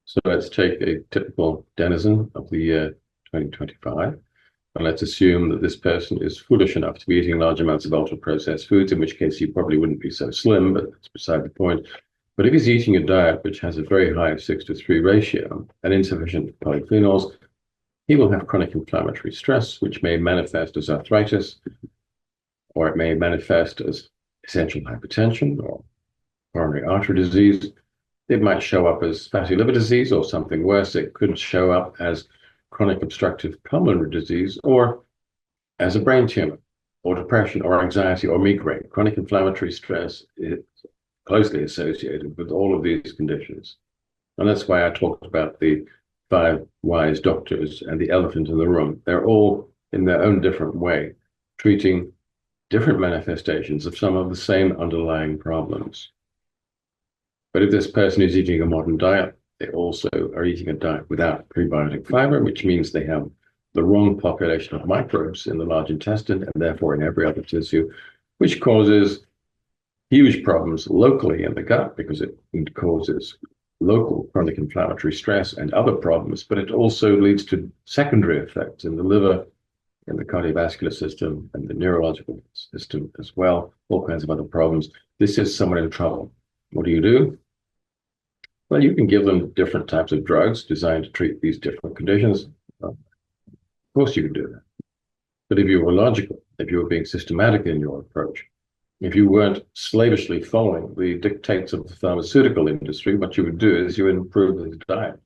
So let's take a typical denizen of the year 2025. And let's assume that this person is foolish enough to be eating large amounts of ultra-processed foods, in which case you probably wouldn't be so slim, but that's beside the point. But if he's eating a diet which has a very high 6:3 ratio and insufficient polyphenols, he will have chronic inflammatory stress, which may manifest as arthritis, or it may manifest as essential hypertension or coronary artery disease. It might show up as fatty liver disease, or something worse. It could show up as chronic obstructive pulmonary disease, or as a brain tumor, or depression, or anxiety, or migraine. Chronic inflammatory stress is closely associated with all of these conditions. And that's why I talked about the 5 wise doctors and the elephant in the room. They're all, in their own different way, treating different manifestations of some of the same underlying problems. But if this person is eating a modern diet, they also are eating a diet without prebiotic fiber, which means they have the wrong population of microbes in the large intestine and therefore in every other tissue, which causes huge problems locally in the gut because it causes local chronic inflammatory stress and other problems, but it also leads to secondary effects in the liver, in the cardiovascular system, and the neurological system as well, all kinds of other problems. This is someone in trouble. What do? Well, you can give them different types of drugs designed to treat these different conditions. Of course you can do that. But if you were logical, if you were being systematic in your approach, if you weren't slavishly following the dictates of the pharmaceutical industry, what you would do is you would improve the diet.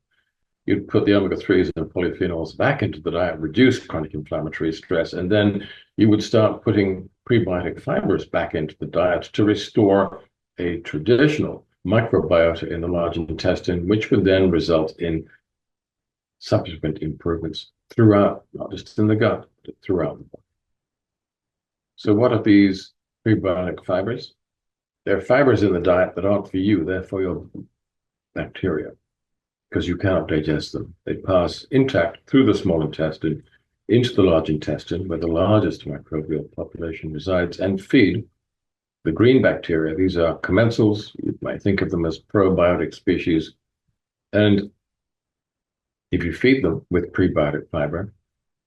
You'd put the omega-3s and polyphenols back into the diet, reduce chronic inflammatory stress, and then you would start putting prebiotic fibers back into the diet to restore a traditional microbiota in the large intestine, which would then result in subsequent improvements throughout, not just in the gut, but throughout the body. So what are these prebiotic fibers? They're fibers in the diet that aren't for you, they're for your bacteria, because you cannot digest them. They pass intact through the small intestine into the large intestine, where the largest microbial population resides, and feed the green bacteria. These are commensals. You might think of them as probiotic species. And if you feed them with prebiotic fiber,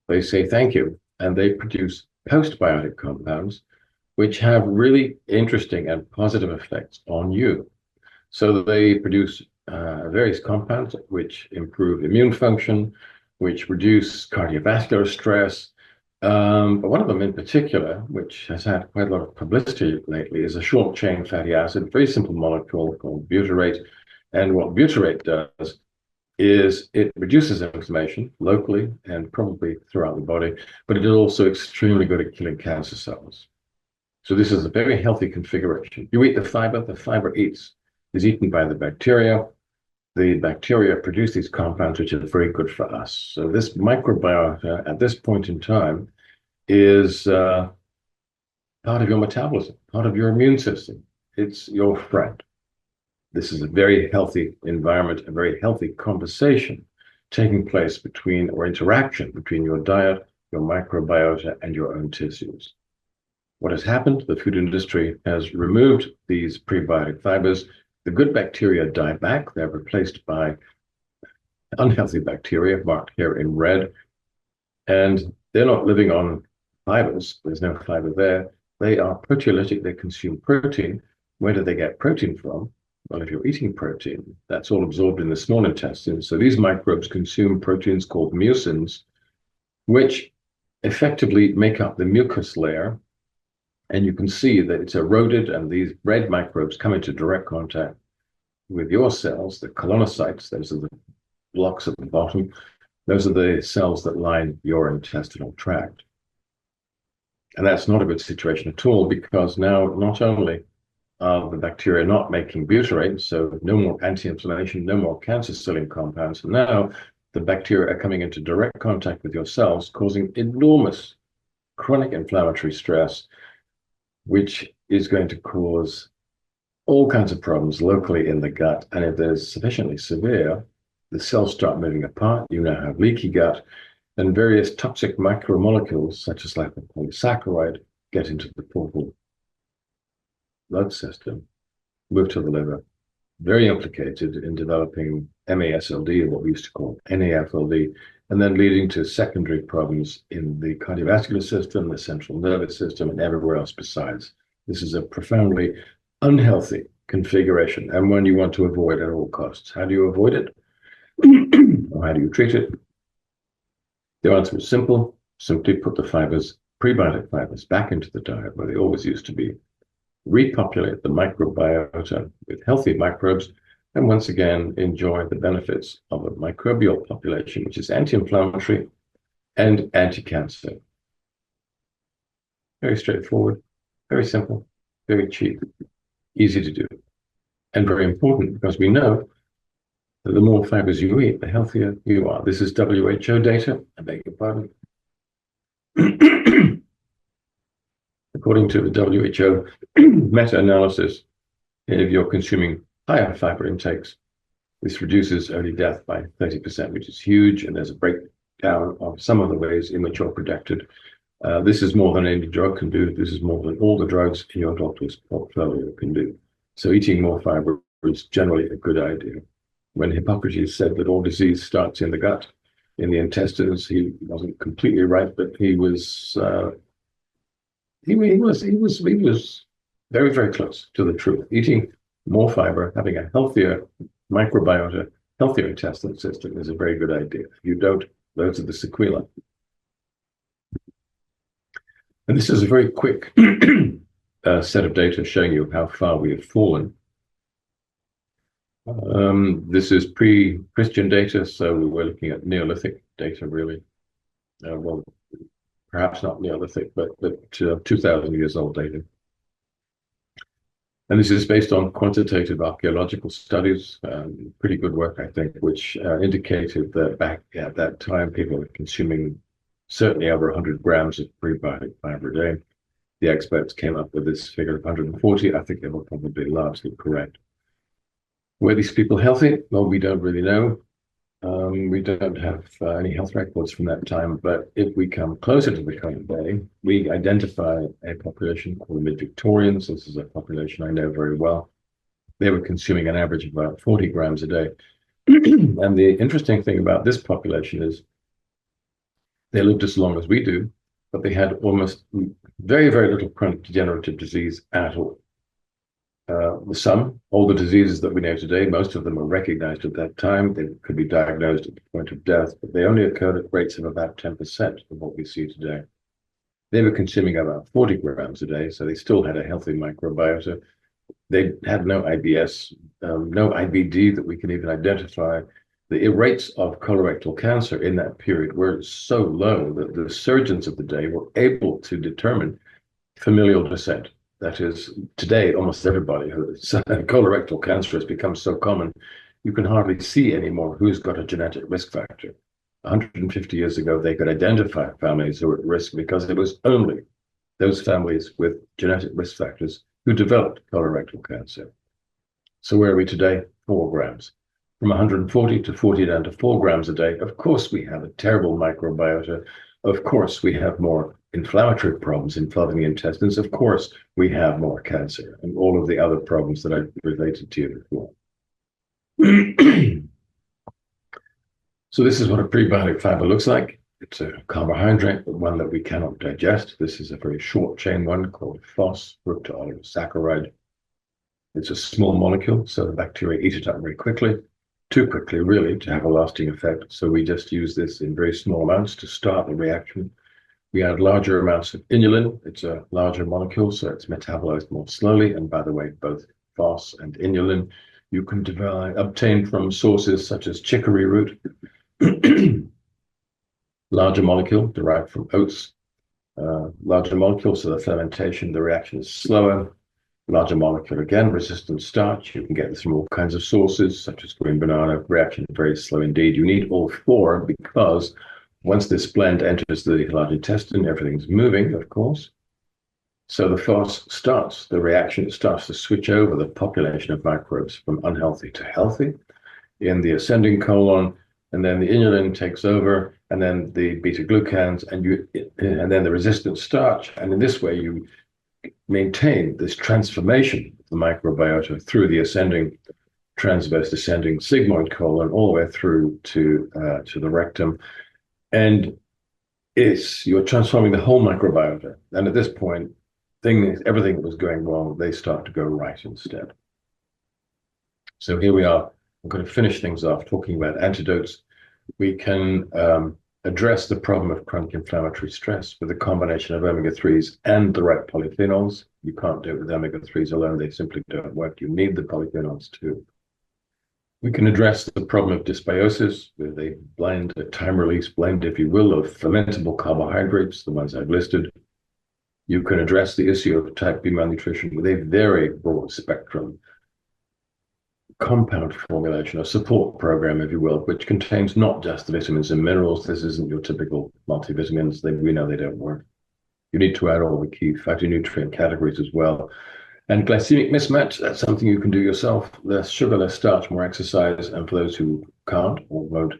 they say thank you, and they produce postbiotic compounds, which have really interesting and positive effects on you. So they produce various compounds which improve immune function, which reduce cardiovascular stress. But one of them in particular, which has had quite a lot of publicity lately, is a short-chain fatty acid, very simple molecule called butyrate. And what butyrate does is it reduces inflammation locally and probably throughout the body, but it is also extremely good at killing cancer cells. So this is a very healthy configuration. You eat the fiber is eaten by the bacteria. The bacteria produce these compounds, which are very good for us. So this microbiota at this point in time is part of your metabolism, part of your immune system. It's your friend. This is a very healthy environment, a very healthy conversation taking place between, or interaction between your diet, your microbiota, and your own tissues. What has happened? The food industry has removed these prebiotic fibers. The good bacteria die back. They're replaced by unhealthy bacteria, marked here in red. And they're not living on fibers. There's no fiber there. They are proteolytic. They consume protein. Where do they get protein from? Well, if you're eating protein, that's all absorbed in the small intestine. So these microbes consume proteins called mucins, which effectively make up the mucus layer. And you can see that it's eroded, and these red microbes come into direct contact with your cells, the colonocytes. Those are the blocks at the bottom. Those are the cells that line your intestinal tract. And that's not a good situation at all, because now not only are the bacteria not making butyrate, so no more anti-inflammation, no more cancer-killing compounds, and now the bacteria are coming into direct contact with your cells, causing enormous chronic inflammatory stress, which is going to cause all kinds of problems locally in the gut. And if they're sufficiently severe, the cells start moving apart. You now have leaky gut, and various toxic macromolecules, such as lipopolysaccharide, get into the portal blood system, move to the liver, very implicated in developing MASLD, or what we used to call NAFLD, and then leading to secondary problems in the cardiovascular system, the central nervous system, and everywhere else besides. This is a profoundly unhealthy configuration and one you want to avoid at all costs. How do you avoid it? Or how do you treat it? The answer is simple. Simply put the fibers, prebiotic fibers, back into the diet where they always used to be. Repopulate the microbiota with healthy microbes, and once again, enjoy the benefits of a microbial population, which is anti-inflammatory and anti-cancer. Very straightforward, very simple, very cheap, easy to do, and very important because we know that the more fibers you eat, the healthier you are. This is WHO data, I beg your pardon. According to the WHO meta-analysis, if you're consuming higher fiber intakes, this reduces early death by 30%, which is huge, and there's a breakdown of some of the ways in which you're protected. This is more than any drug can do. This is more than all the drugs in your doctor's portfolio can do. So eating more fiber is generally a good idea. When Hippocrates said that all disease starts in the gut, in the intestines, he wasn't completely right, but he was very, very close to the truth. Eating more fiber, having a healthier microbiota, healthier intestinal system is a very good idea. If you don't, those are the sequelae. And this is a very quick set of data showing you how far we have fallen. This is pre-Christian data, so we're looking at Neolithic data, really. Well, perhaps not Neolithic, but 2,000 years old data. And this is based on quantitative archaeological studies, pretty good work, I think, which indicated that back at that time, people were consuming certainly over 100 grams of prebiotic fiber a day. The experts came up with this figure of 140. I think they were probably largely correct. Were these people healthy? Well, we don't really know. We don't have any health records from that time, but if we come closer to the current day, we identify a population called mid-Victorians. This is a population I know very well. They were consuming an average of about 40 grams a day. And the interesting thing about this population is they lived as long as we do, but they had almost very, very little chronic degenerative disease at all. All the diseases that we know today, most of them were recognized at that time. They could be diagnosed at the point of death, but they only occurred at rates of about 10% of what we see today. They were consuming about 40 grams a day, so they still had a healthy microbiota. They had no IBS, no IBD that we can even identify. The rates of colorectal cancer in that period were so low that the surgeons of the day were able to determine familial descent. That is, today, almost everybody who's colorectal cancer has become so common, you can hardly see anymore who's got a genetic risk factor. 150 years ago, they could identify families who were at risk because it was only those families with genetic risk factors who developed colorectal cancer. So where are we today? 4 grams. From 140 to 40 down to 4 grams a day. Of course, we have a terrible microbiota. Of course, we have more inflammatory problems in flooding the intestines. Of course, we have more cancer and all of the other problems that I related to you before. So this is what a prebiotic fiber looks like. It's a carbohydrate, but one that we cannot digest. This is a very short chain one called phos, fructooligosaccharide. It's a small molecule, so the bacteria eat it up very quickly. Too quickly, really, to have a lasting effect. So we just use this in very small amounts to start the reaction. We add larger amounts of inulin. It's a larger molecule, so it's metabolized more slowly. And by the way, both phos and inulin you can obtain from sources such as chicory root. Larger molecule derived from oats. Larger molecule, so the fermentation, the reaction is slower. Larger molecule, again, resistant starch. You can get this from all kinds of sources, such as green banana. Reaction very slow indeed. You need all 4 because once this blend enters the large intestine, everything's moving, of course. So the phos starts the reaction. It starts to switch over the population of microbes from unhealthy to healthy in the ascending colon, and then the inulin takes over, and then the beta-glucans, and then the resistant starch. And in this way, you maintain this transformation of the microbiota through the ascending, transverse descending sigmoid colon all the way through to the rectum. And you're transforming the whole microbiota. And at this point, everything that was going wrong, they start to go right instead. So here we are. I'm going to finish things off talking about antidotes. We can address the problem of chronic inflammatory stress with a combination of omega-3s and the right polyphenols. You can't do it with omega-3s alone. They simply don't work. You need the polyphenols too. We can address the problem of dysbiosis with a blend, a time-release blend, if you will, of fermentable carbohydrates, the ones I've listed. You can address the issue of type B malnutrition with a very broad spectrum compound formulation, a support program, if you will, which contains not just the vitamins and minerals. This isn't your typical multivitamins. We know they don't work. You need to add all the key phytonutrient categories as well. And glycemic mismatch, that's something you can do yourself. Less sugar, less starch, more exercise. And for those who can't or won't,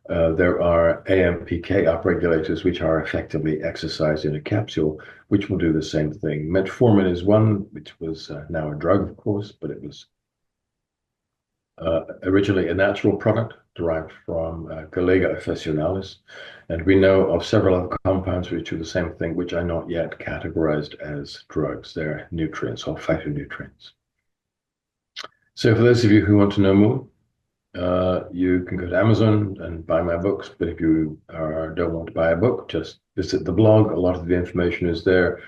there are AMPK upregulators, which are effectively exercise in a capsule, which will do the same thing. Metformin is one, which was now a drug, of course, but it was originally a natural product derived from Galega officinalis. And we know of several other compounds which do the same thing, which are not yet categorized as drugs. They're nutrients or phytonutrients. So for those of you who want to know more, you can go to Amazon and buy my books. But if you don't want to buy a book, just visit the blog. A lot of the information is there.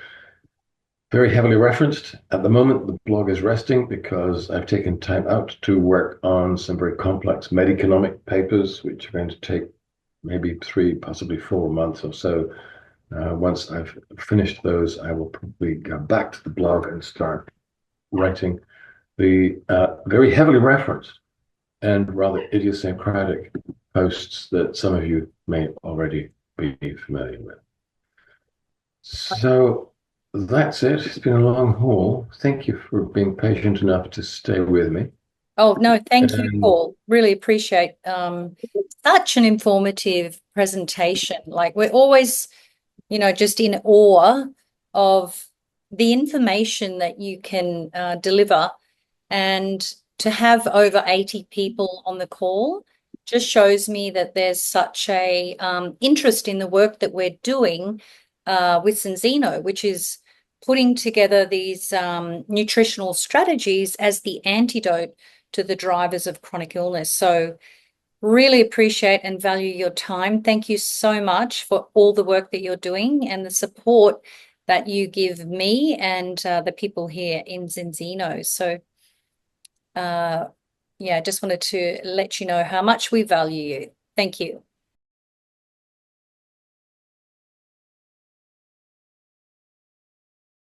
Very heavily referenced. At the moment, the blog is resting because I've taken time out to work on some very complex mediconomic papers, which are going to take maybe 3, possibly 4 months or so. Once I've finished those, I will probably go back to the blog and start writing the very heavily referenced and rather idiosyncratic posts that some of you may already be familiar with. So that's it. It's been a long haul. Thank you for being patient enough to stay with me. Oh, no, thank you, Paul. Really appreciate such an informative presentation. Like, we're always, just in awe of the information that you can deliver. And to have over 80 people on the call just shows me that there's such a interest in the work that we're doing with Zinzino, which is putting together these nutritional strategies as the antidote to the drivers of chronic illness. So really appreciate and value your time. Thank you so much for all the work that you're doing and the support that you give me and the people here in Zinzino. So yeah, just wanted to let you know how much we value you. Thank you.